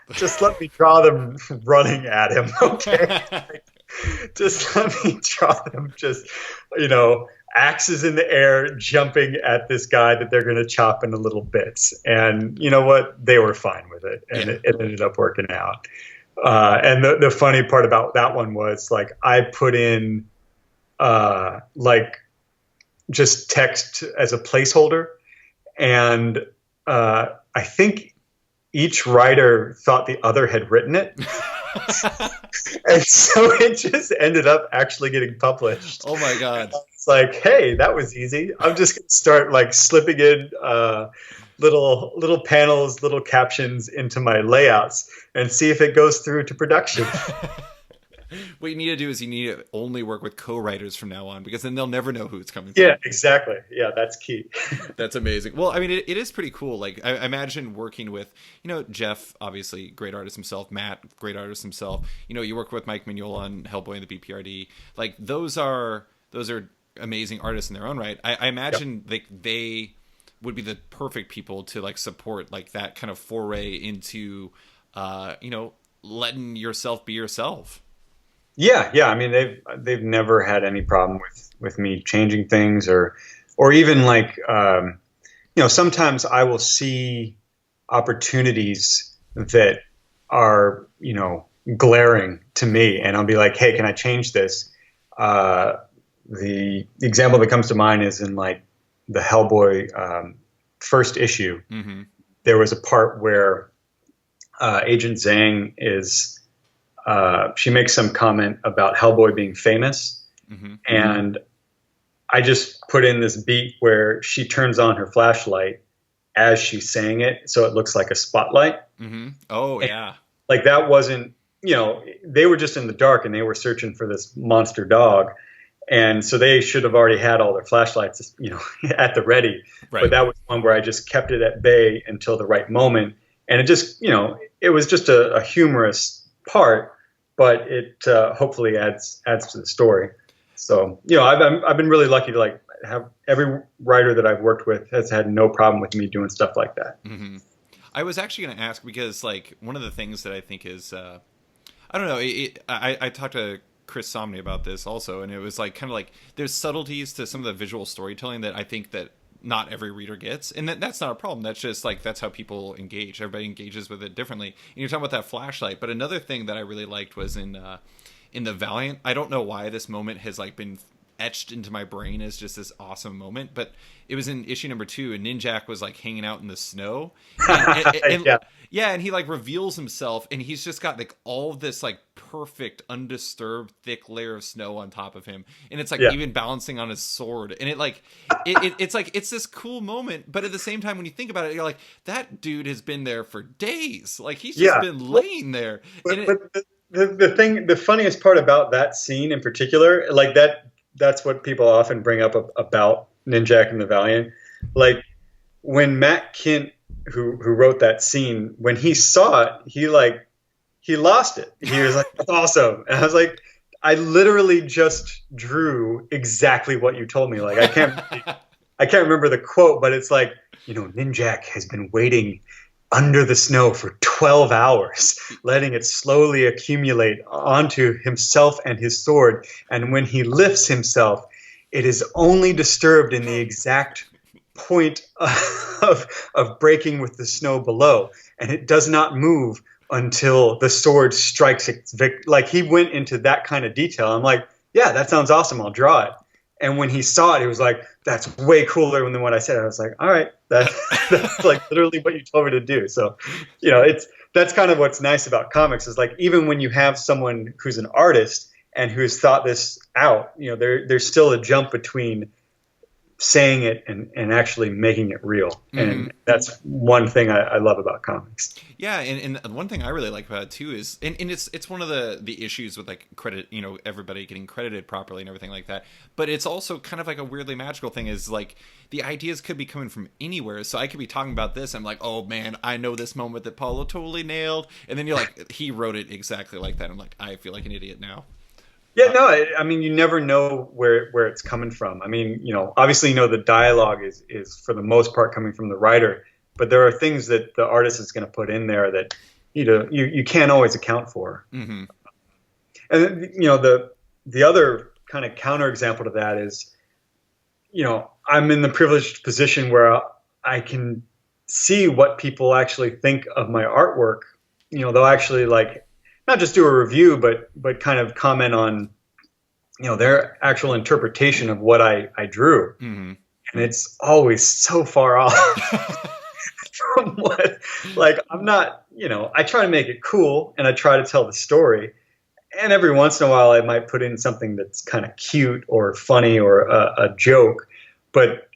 let me draw them running at him, okay? Just let me draw them just, axes in the air jumping at this guy that they're going to chop into little bits. And you know what? They were fine with it, and it ended up working out. And the funny part about that one was like I put in just text as a placeholder, and I think each writer thought the other had written it. And so it just ended up actually getting published. Oh my God. It's like, hey, that was easy. I'm just going to start like slipping in little panels, little captions into my layouts and see if it goes through to production. What you need to do is you need to only work with co-writers from now on, because then they'll never know who it's coming from. Yeah, exactly. Yeah, that's key. That's amazing. Well, I mean, it is pretty cool. Like, I imagine working with, Jeff, obviously, great artist himself. Matt, great artist himself. You work with Mike Mignola on Hellboy and the BPRD. Like, those are amazing artists in their own right. I imagine they would be the perfect people to, like, support, like, that kind of foray into, letting yourself be yourself. Yeah. I mean, they've never had any problem with me changing things, or even like sometimes I will see opportunities that are glaring to me, and I'll be like, hey, can I change this? The example that comes to mind is in like the Hellboy first issue. Mm-hmm. There was a part where Agent Zhang is. She makes some comment about Hellboy being famous, mm-hmm. and I just put in this beat where she turns on her flashlight as she's saying it, so it looks like a spotlight. Mm-hmm. Oh, and, yeah. Like that wasn't, they were just in the dark and they were searching for this monster dog, and so they should have already had all their flashlights, at the ready. Right. But that was one where I just kept it at bay until the right moment, and it just, it was just a humorous part, but it hopefully adds to the story. So I've been really lucky to like have every writer that I've worked with has had no problem with me doing stuff like that. Mm-hmm. I was actually going to ask, because like one of the things that I think is I don't know, I talked to Chris Somney about this also, and it was like kind of like there's subtleties to some of the visual storytelling that I think that not every reader gets, and that's not a problem. That's just like that's how people engage. Everybody engages with it differently. And you're talking about that flashlight, but another thing that I really liked was in the Valiant. I don't know why this moment has like been etched into my brain as just this awesome moment. But it was in issue number 2, and Ninjak was like hanging out in the snow, and yeah, and he like reveals himself, and he's just got like all this like perfect undisturbed thick layer of snow on top of him, and it's like even balancing on his sword, and it's like it's this cool moment. But at the same time, when you think about it, you're like, that dude has been there for days, like he's just been laying there. But the funniest part about that scene in particular, like that's what people often bring up about Ninjak and the Valiant. Like when Matt Kint, who wrote that scene, when he saw it, he lost it. He was like, "That's awesome!" And I was like, "I literally just drew exactly what you told me." Like I can't remember the quote, but it's like, Ninjak has been waiting under the snow for 12 hours, letting it slowly accumulate onto himself and his sword. And when he lifts himself, it is only disturbed in the exact point of breaking with the snow below. And it does not move until the sword strikes its victim. Like he went into that kind of detail. I'm like, yeah, that sounds awesome. I'll draw it. And when he saw it, he was like, that's way cooler than what I said. I was like, all right, that's like literally what you told me to do. So, that's kind of what's nice about comics is like, even when you have someone who's an artist and who's thought this out, there's still a jump between saying it and actually making it real. And that's one thing I love about comics. Yeah, and one thing I really like about it too is, and it's one of the issues with like credit, everybody getting credited properly and everything like that. But it's also kind of like a weirdly magical thing is like the ideas could be coming from anywhere. So I could be talking about this, I'm like, oh man, I know this moment that Paulo totally nailed, and then you're like, he wrote it exactly like that. I'm like, I feel like an idiot now. Yeah, no, I mean, you never know where it's coming from. I mean, obviously, the dialogue is for the most part coming from the writer, but there are things that the artist is going to put in there that, you can't always account for. Mm-hmm. And, the other kind of counterexample to that is, I'm in the privileged position where I can see what people actually think of my artwork. They'll actually like, not just do a review, but kind of comment on, their actual interpretation of what I drew. Mm-hmm. And it's always so far off from what, like, I'm not, I try to make it cool and I try to tell the story. And every once in a while I might put in something that's kind of cute or funny or a joke. But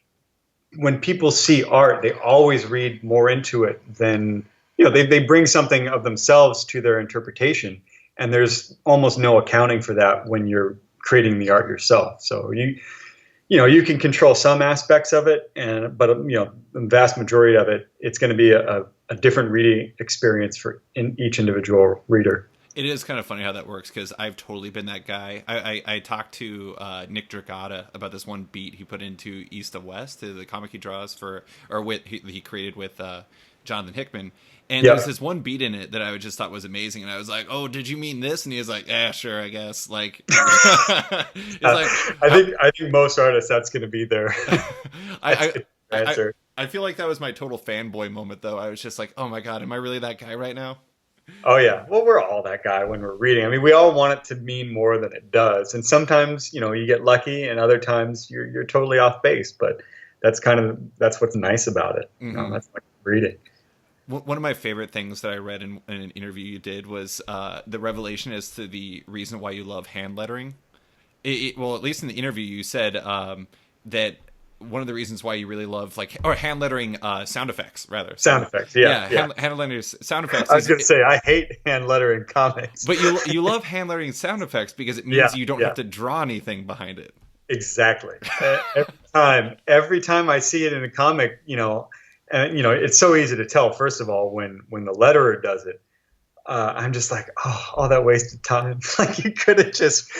when people see art, they always read more into it than, they bring something of themselves to their interpretation, and there's almost no accounting for that when you're creating the art yourself. So you can control some aspects of it, but the vast majority of it, it's going to be a different reading experience for each individual reader. It is kind of funny how that works because I've totally been that guy. I talked to Nick Dragata about this one beat he put into East of West, the comic he draws he created with Jonathan Hickman. And there's this one beat in it that I just thought was amazing. And I was like, oh, did you mean this? And he was like, yeah, sure, I guess. Like, it's like I think most artists, that's going to be their answer. I feel like that was my total fanboy moment, though. I was just like, oh my God, am I really that guy right now? Oh, yeah. Well, we're all that guy when we're reading. I mean, we all want it to mean more than it does. And sometimes, you get lucky, and other times you're totally off base. But that's what's nice about it. Mm-hmm. That's like reading. One of my favorite things that I read in an interview you did was the revelation as to the reason why you love hand lettering. Well, at least in the interview, you said that one of the reasons why you really love hand lettering sound effects, rather. Sound effects, yeah. Hand lettering sound effects. I was going to say, I hate hand lettering comics. But you love hand lettering sound effects because it means you don't have to draw anything behind it. Exactly. Every time I see it in a comic, and it's so easy to tell. First of all, when the letterer does it, I'm just like, oh, all that wasted time. Like you could have just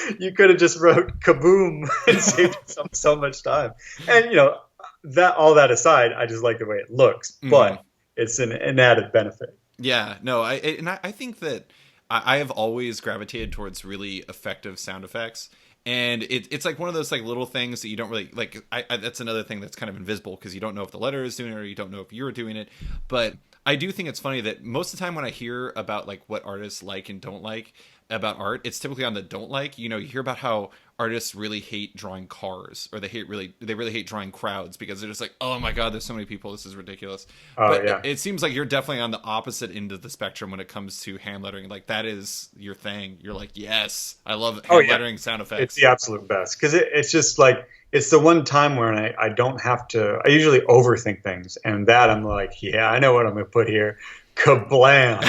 wrote kaboom and saved so much time. And all that aside, I just like the way it looks, but it's an added benefit. Yeah, no, I think that I have always gravitated towards really effective sound effects. And it's like one of those like little things that you don't really like. That's another thing that's kind of invisible because you don't know if the letter is doing it or you don't know if you're doing it. But I do think it's funny that most of the time when I hear about like what artists like and don't like about art, it's typically on the don't like. You hear about how artists really hate drawing cars, or they really hate drawing crowds, because they're just like, oh my god, there's so many people, this is ridiculous. Oh, But yeah. it seems like you're definitely on the opposite end of the spectrum when it comes to hand lettering. Like, that is your thing. You're like, yes, I love hand lettering sound effects. It's the absolute best, because it's just like, it's the one time when I don't have to. I usually overthink things, and that I'm like, yeah, I know what I'm going to put here. Kablam!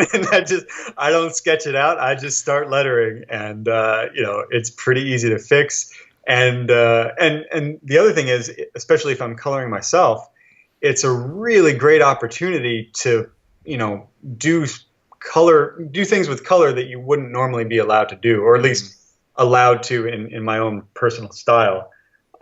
And I don't sketch it out. I just start lettering, and it's pretty easy to fix. And the other thing is, especially if I'm coloring myself, it's a really great opportunity to do things with color that you wouldn't normally be allowed to do, or at least allowed to in my own personal style.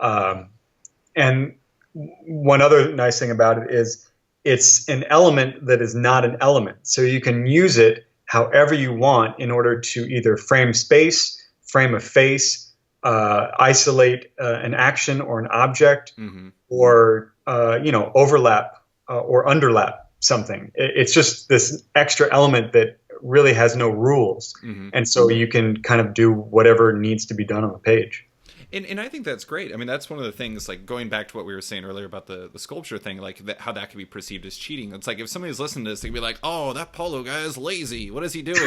And one other nice thing about it is it's an element that is not an element. So you can use it however you want in order to either frame space, frame a face, isolate an action or an object, or overlap or underlap something. It's just this extra element that really has no rules. And so you can kind of do whatever needs to be done on the page. And I think that's great. I mean, that's one of the things, like, going back to what we were saying earlier about the sculpture thing, like how that could be perceived as cheating. It's like, if somebody's listening to this, they'd be like, oh, that Paulo guy is lazy. What is he doing?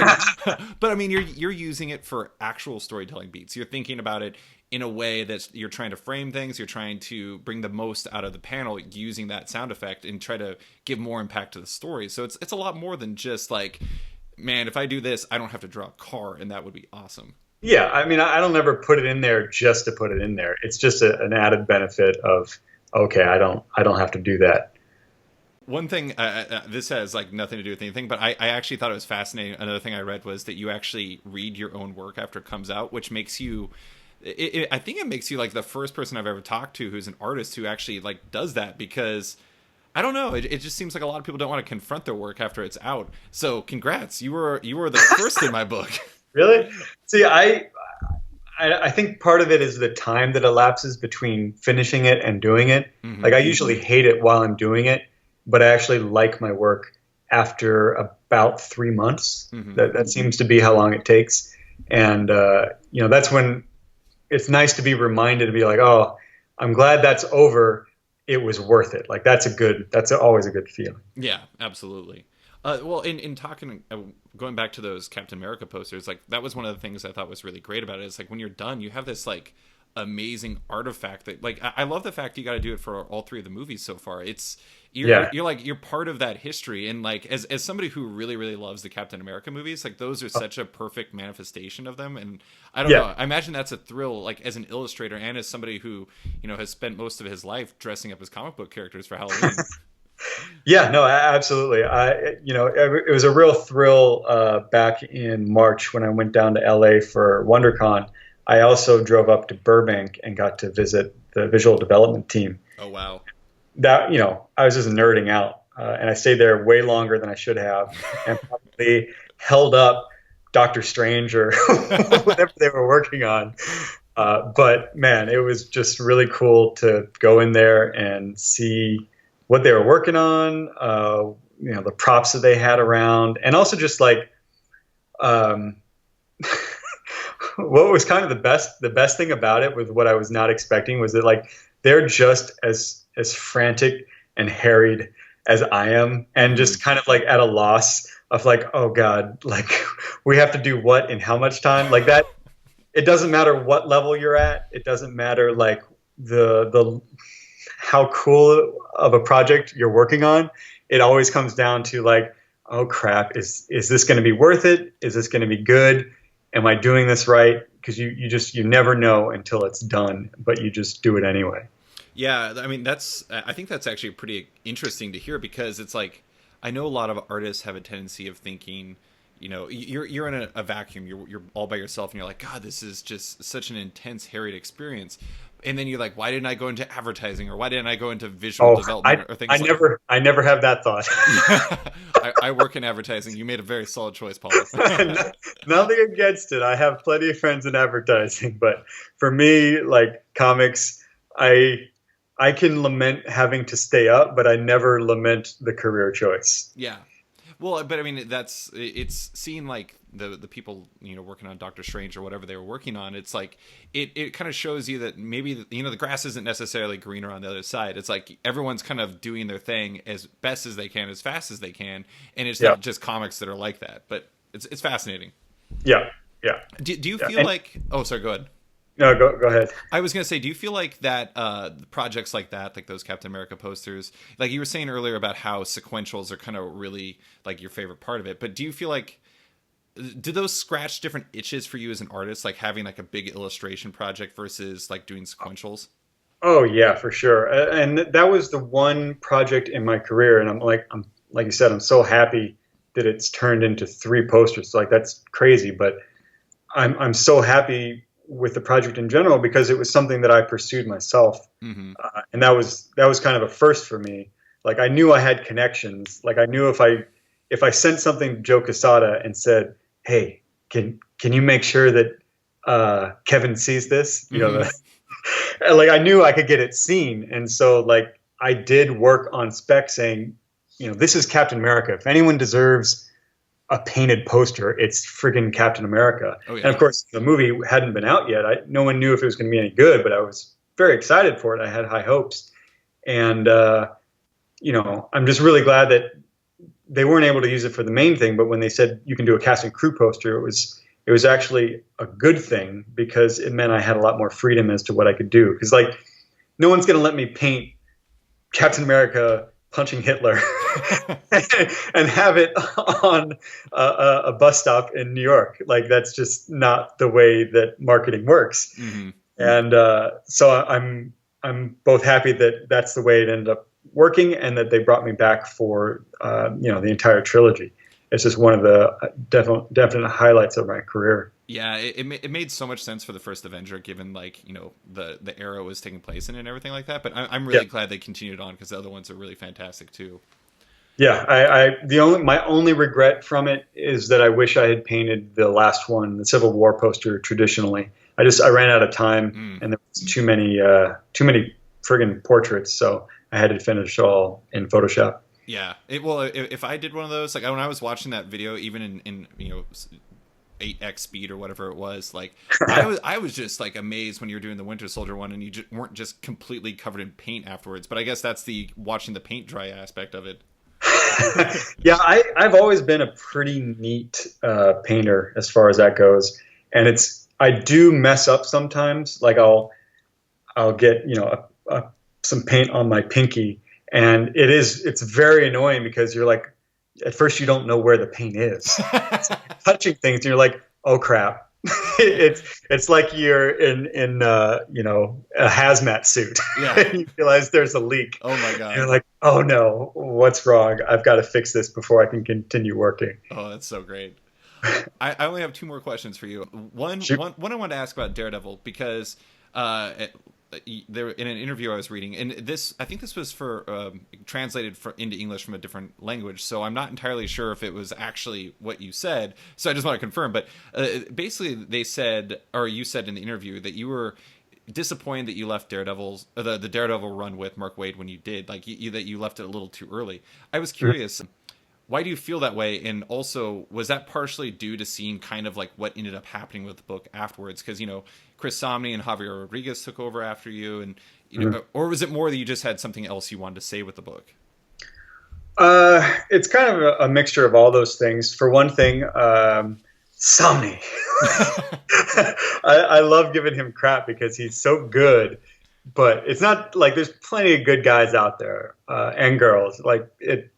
But I mean, you're using it for actual storytelling beats. You're thinking about it in a way that you're trying to frame things. You're trying to bring the most out of the panel using that sound effect and try to give more impact to the story. So it's a lot more than just like, man, if I do this, I don't have to draw a car, and that would be awesome. Yeah, I mean, I don't ever put it in there just to put it in there. It's just an added benefit of, okay, I don't have to do that. One thing, this has like nothing to do with anything, but I actually thought it was fascinating. Another thing I read was that you actually read your own work after it comes out, which makes you, I think it makes you like the first person I've ever talked to who's an artist who actually like does that, because I don't know, it just seems like a lot of people don't want to confront their work after it's out. So congrats, you were the first in my book. Really? See, I think part of it is the time that elapses between finishing it and doing it. Like, I usually hate it while I'm doing it, but I actually like my work after about 3 months. That seems to be how long it takes. And, that's when it's nice to be reminded to be like, oh, I'm glad that's over. It was worth it. Like, that's always a good feeling. Yeah, absolutely. Well, in talking, going back to those Captain America posters, like, that was one of the things I thought was really great about it. Is like, when you're done, you have this like amazing artifact that, like, I love the fact you got to do it for all three of the movies so far. You're part of that history, and like, as somebody who really, really loves the Captain America movies, like, those are such a perfect manifestation of them. And I don't know, I imagine that's a thrill, like, as an illustrator and as somebody who has spent most of his life dressing up as comic book characters for Halloween. Yeah, no, absolutely. It was a real thrill back in March when I went down to LA for WonderCon. I also drove up to Burbank and got to visit the visual development team. Oh, wow. That, I was just nerding out, and I stayed there way longer than I should have, and probably held up Doctor Strange or whatever they were working on. But man, it was just really cool to go in there and see what they were working on, the props that they had around, and also just like, what was kind of the best thing about it, with what I was not expecting, was that, like, they're just as frantic and harried as I am, and just kind of like at a loss of like, oh God, like, we have to do what in how much time, like that. It doesn't matter what level you're at. It doesn't matter like the how cool of a project you're working on. It always comes down to like, oh crap, is this going to be worth it? Is this going to be good? Am I doing this right? Because you never know until it's done, but you just do it anyway. Yeah, I mean, I think that's actually pretty interesting to hear, because it's like, I know a lot of artists have a tendency of thinking, you're in a vacuum, you're all by yourself, and you're like, God, this is just such an intense, harried experience. And then you're like, why didn't I go into advertising, or why didn't I go into visual development, or things like that? I never have that thought. I work in advertising. You made a very solid choice, Paul. Nothing against it. I have plenty of friends in advertising, but for me, like comics, I can lament having to stay up, but I never lament the career choice. Yeah. Well, but I mean, it's seeing like the people, working on Doctor Strange or whatever they were working on. It's like it kind of shows you that maybe the grass isn't necessarily greener on the other side. It's like everyone's kind of doing their thing as best as they can, as fast as they can, and it's not just comics that are like that. But it's fascinating. Yeah, yeah. Do you feel like? Oh, sorry. Go ahead. No, go ahead. I was going to say, do you feel like that projects like that, like those Captain America posters, like you were saying earlier about how sequentials are kind of really like your favorite part of it, but do you feel like, do those scratch different itches for you as an artist, like having like a big illustration project versus like doing sequentials? Oh yeah, for sure. And that was the one project in my career, and I'm like you said, I'm so happy that it's turned into 3 posters. Like that's crazy, but I'm so happy with the project in general because it was something that I pursued myself, and that was kind of a first for me. Like I knew I had connections. Like I knew if I sent something to Joe Quesada and said, "Hey, can you make sure that Kevin sees this?" Like I knew I could get it seen, and so like I did work on spec saying, this is Captain America. If anyone deserves a painted poster, it's friggin' Captain America. Oh, yeah. And of course, the movie hadn't been out yet. No one knew if it was going to be any good, but I was very excited for it. I had high hopes. And, I'm just really glad that they weren't able to use it for the main thing. But when they said you can do a cast and crew poster, it was actually a good thing because it meant I had a lot more freedom as to what I could do. Because, like, no one's going to let me paint Captain America punching Hitler and have it on a bus stop in New York. Like that's just not the way that marketing works. And so I'm both happy that that's the way it ended up working and that they brought me back for the entire trilogy. It's just one of the definite highlights of my career. Yeah, it made so much sense for the first Avenger, given like the era was taking place in it and everything like that. But I'm really glad they continued on because the other ones are really fantastic too. Yeah, my only regret from it is that I wish I had painted the last one, the Civil War poster, traditionally. I ran out of time and there was too many friggin' portraits, so I had to finish all in Photoshop. Yeah, if I did one of those, like when I was watching that video, even in 8x speed or whatever it was, like I was just like amazed when you were doing the Winter Soldier one and you weren't just completely covered in paint afterwards. But I guess that's the watching the paint dry aspect of it. Yeah, I've always been a pretty neat painter as far as that goes, and I do mess up sometimes. Like I'll get some paint on my pinky, and it's very annoying because you're like, at first you don't know where the paint is. So you're touching things and you're like, oh crap. it's like you're in a hazmat suit. Yeah. And you realize there's a leak. Oh my God. You're like, oh no, what's wrong? I've got to fix this before I can continue working. Oh, that's so great. I only have 2 more questions for you. One I wanted to ask about Daredevil because there in an interview I was reading, and I think this was for translated into English from a different language, so I'm not entirely sure if it was actually what you said, so I just want to confirm. But basically they said, or you said in the interview, that you were disappointed that you left the Daredevil run with Mark Waid when you did, like that you left it a little too early. I was curious, why do you feel that way? And also, was that partially due to seeing kind of like what ended up happening with the book afterwards? Because, Chris Samnee and Javier Rodriguez took over after you, and or was it more that you just had something else you wanted to say with the book? It's kind of a mixture of all those things. For one thing, Samnee. I love giving him crap because he's so good, but it's not like there's plenty of good guys out there and girls. Like it,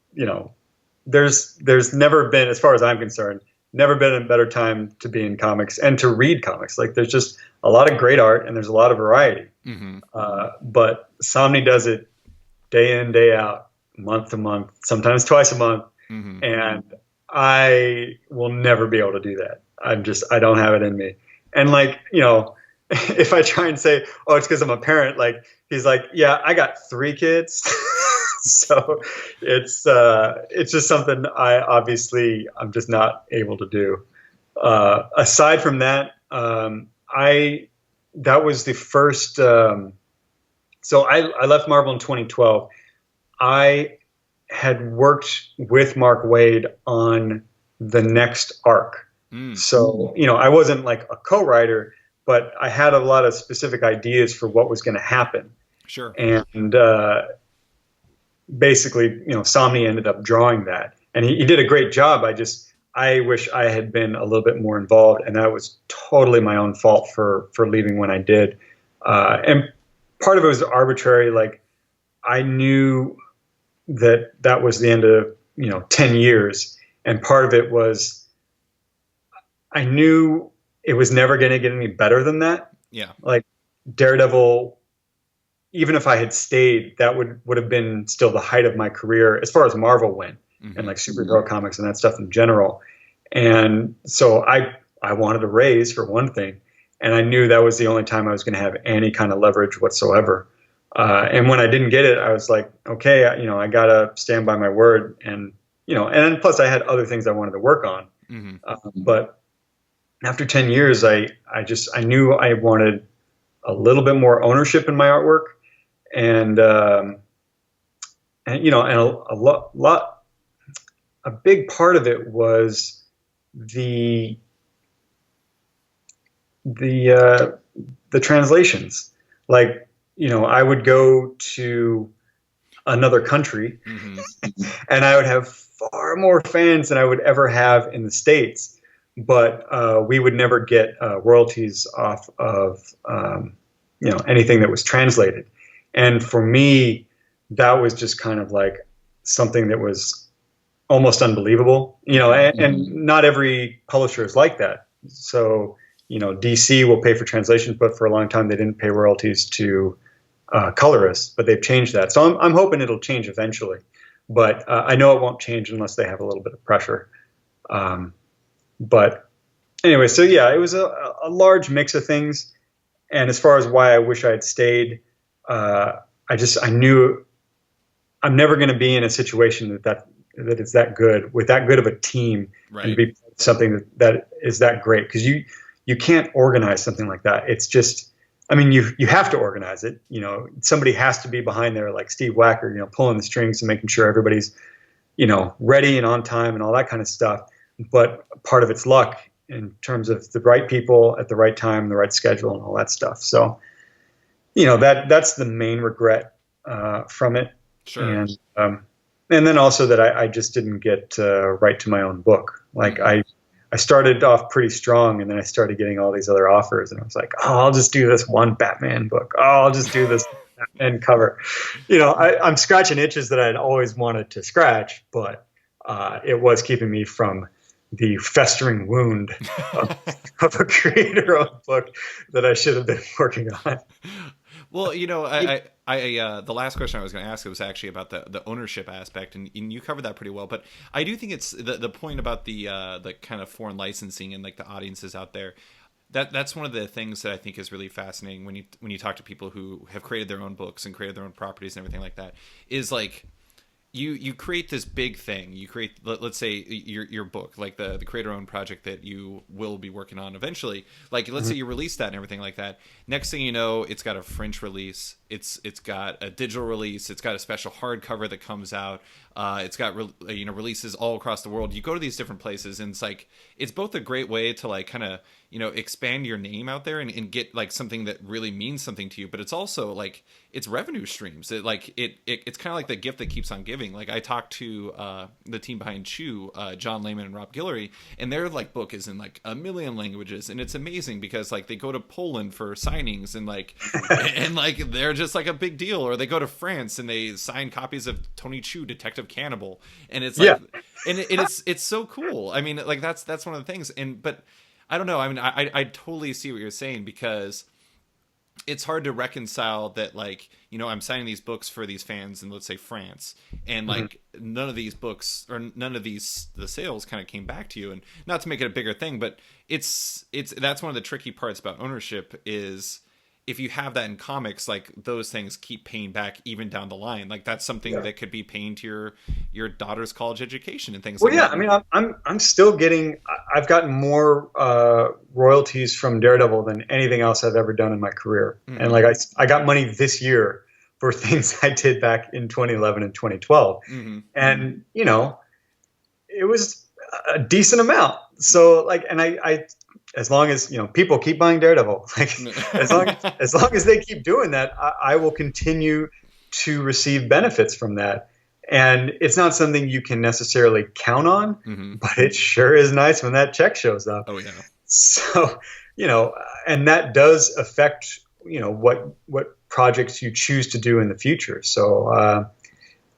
there's never been, as far as I'm concerned, never been a better time to be in comics and to read comics. Like there's just a lot of great art and there's a lot of variety. But Samnee does it day in, day out, month to month, sometimes twice a month. And I will never be able to do that. I don't have it in me. And like, if I try and say, oh, it's because I'm a parent, like he's like, yeah, I got 3 kids. So it's just something I'm just not able to do. Aside from that, that was the first. So I left Marvel in 2012. I had worked with Mark Waid on the next arc. So, I wasn't like a co-writer, but I had a lot of specific ideas for what was going to happen. Sure. And basically, Somni ended up drawing that. And he did a great job. I wish I had been a little bit more involved, and that was totally my own fault for leaving when I did. And part of it was arbitrary. Like, I knew that was the end of 10 years, and part of it was I knew it was never going to get any better than that. Yeah. Like Daredevil, even if I had stayed, that would have been still the height of my career as far as Marvel went, and like superhero comics and that stuff in general. And so I wanted a raise for one thing, and I knew that was the only time I was going to have any kind of leverage whatsoever. And when I didn't get it, I was like, okay, I gotta stand by my word, and and plus I had other things I wanted to work on. But after 10 years, I knew I wanted a little bit more ownership in my artwork, and a big part of it was the translations. Like, I would go to another country and I would have far more fans than I would ever have in the States, but we would never get royalties off of anything that was translated. And for me, that was just kind of like something that was almost unbelievable, and not every publisher is like that. So, DC will pay for translations, but for a long time they didn't pay royalties to colorists, but they've changed that. So I'm hoping it'll change eventually, but I know it won't change unless they have a little bit of pressure. But anyway, so yeah, it was a large mix of things. And as far as why I wish I had stayed, I knew I'm never going to be in a situation that it's that good with that good of a team, right, and be something that is that great, because you can't organize something like that. It's just, I mean, you have to organize it. Somebody has to be behind there, like Steve Wacker, pulling the strings and making sure everybody's, ready and on time and all that kind of stuff. But part of it's luck in terms of the right people at the right time, the right schedule, and all that stuff. So, that's the main regret from it. Sure. And then also that I just didn't get right to my own book. Like I started off pretty strong, and then I started getting all these other offers, and I was like, oh, I'll just do this one Batman book. Oh, I'll just do this Batman cover. I'm scratching itches that I'd always wanted to scratch, but it was keeping me from the festering wound of a creator-owned book that I should have been working on. Well, the last question I was going to ask was actually about the ownership aspect, and you covered that pretty well. But I do think it's the point about the kind of foreign licensing and like the audiences out there. That's one of the things that I think is really fascinating when you talk to people who have created their own books and created their own properties and everything like that. Is like you create this big thing. You create, let's say, your book, like the creator-owned project that you will be working on eventually. Like, let's say you release that and everything like that. Next thing you know, it's got a French release. It's got a digital release. It's got a special hardcover that comes out. It's got releases all across the world. You go to these different places, and it's both a great way to like kind of expand your name out there and get like something that really means something to you. But it's also like it's revenue streams. It's kind of like the gift that keeps on giving. Like I talked to the team behind Chew, John Layman and Rob Guillory, and their like book is in like a million languages, and it's amazing because like they go to Poland for signings and like and like they're just like a big deal, or they go to France and they sign copies of Tony Chu, Detective Cannibal, and it's like and it's so cool. I mean, like that's one of the things. But I don't know. I mean, I totally see what you're saying, because it's hard to reconcile that, like, I'm signing these books for these fans in, let's say, France, and like none of these books or none of the sales kind of came back to you. And not to make it a bigger thing, but it's that's one of the tricky parts about ownership is, if you have that in comics, like those things keep paying back even down the line. Like that's something that could be paying to your daughter's college education and things like that. Well, yeah, I mean, I'm still getting, I've gotten more royalties from Daredevil than anything else I've ever done in my career. And like I got money this year for things I did back in 2011 and 2012. Mm-hmm. And, you know, it was a decent amount. So like, and I as long as, you know, people keep buying Daredevil, like as long as they keep doing that, I will continue to receive benefits from that. And it's not something you can necessarily count on, Mm-hmm. but it sure is nice when that check shows up. Oh yeah. So, you know, and that does affect, you know, what projects you choose to do in the future. So,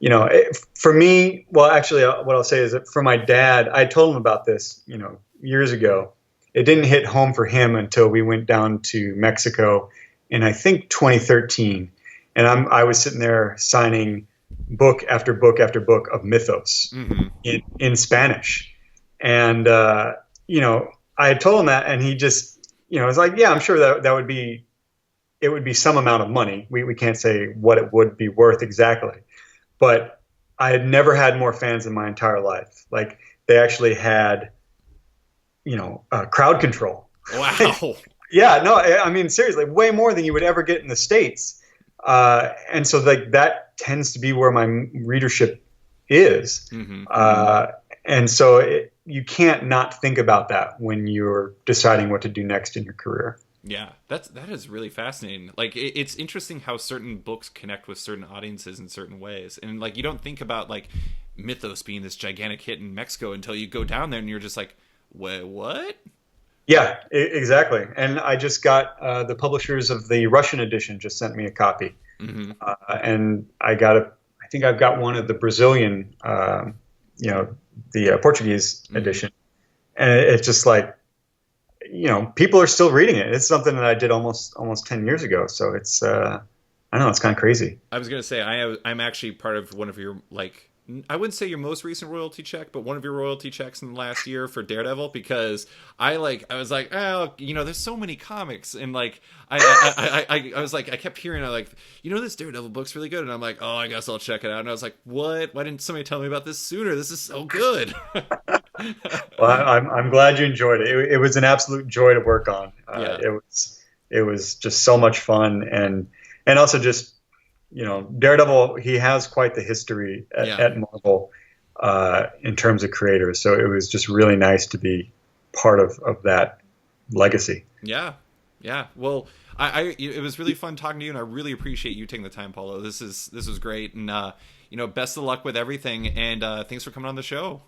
you know, for me, well, actually, what I'll say is that for my dad, I told him about this, you know, years ago. It didn't hit home for him until we went down to Mexico in, I think, 2013. And I was sitting there signing book after book after book of mythos Mm-hmm. in Spanish. And, you know, I had told him that, and he just, you know, was like, yeah, I'm sure that would be, it would be some amount of money. We can't say what it would be worth exactly. But I had never had more fans in my entire life. Like, they actually had, you know, crowd control. Wow. Yeah, no, I mean, seriously, way more than you would ever get in the States. And so like that tends to be where my readership is. Mm-hmm. And so you can't not think about that when you're deciding what to do next in your career. Yeah, that is really fascinating. Like, it's interesting how certain books connect with certain audiences in certain ways, and like you don't think about like Mythos being this gigantic hit in Mexico until you go down there and you're just like, wait, what? Yeah, exactly. And I just got the publishers of the Russian edition just sent me a copy, Mm-hmm. and I think I've got one of the Brazilian, you know, the Portuguese edition, and it's just like, you know, people are still reading it. It's something that I did almost 10 years ago. So it's, I don't know, it's kind of crazy. I was going to say, I'm actually part of one of your, like, I wouldn't say your most recent royalty check, but one of your royalty checks in the last year for Daredevil, because I was like, oh, you know, there's so many comics. And like, I was like, I kept hearing, like, you know, this Daredevil book's really good. And I'm like, oh, I guess I'll check it out. And I was like, what? Why didn't somebody tell me about this sooner? This is so good. Well, I'm glad you enjoyed it. It was an absolute joy to work on. Yeah. It was just so much fun, and also just, you know, Daredevil, he has quite the history at Marvel in terms of creators. So it was just really nice to be part of that legacy. Yeah. Yeah. Well, it was really fun talking to you, and I really appreciate you taking the time, Paulo. This was great. And, you know, best of luck with everything. And thanks for coming on the show.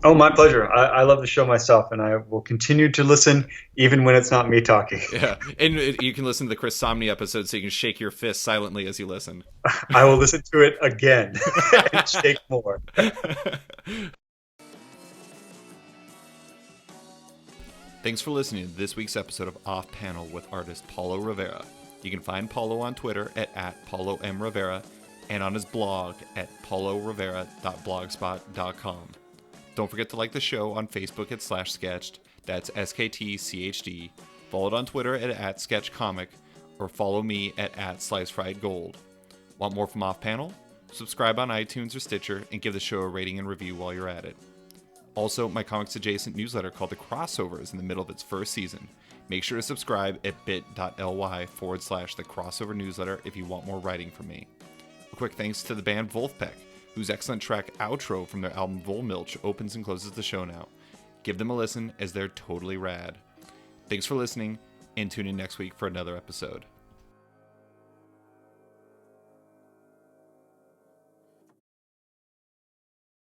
Oh, my pleasure. I love the show myself, and I will continue to listen even when it's not me talking. Yeah. And you can listen to the Chris Somney episode so you can shake your fist silently as you listen. I will listen to it again and shake more. Thanks for listening to this week's episode of Off Panel with artist Paolo Rivera. You can find Paulo on Twitter at Paulo M. Rivera and on his blog at paulorivera.blogspot.com. Don't forget to like the show on Facebook at /sketched, that's SKTCHD. Follow it on Twitter at sketchcomic, or follow me at @slicefriedgold. Want more from Off Panel? Subscribe on iTunes or Stitcher and give the show a rating and review while you're at it. Also, my comics adjacent newsletter called The Crossover is in the middle of its first season. Make sure to subscribe at bit.ly/The Crossover Newsletter if you want more writing from me. A quick thanks to the band Wolfpack, whose excellent track Outro from their album Volmilch opens and closes the show now. Give them a listen, as they're totally rad. Thanks for listening, and tune in next week for another episode.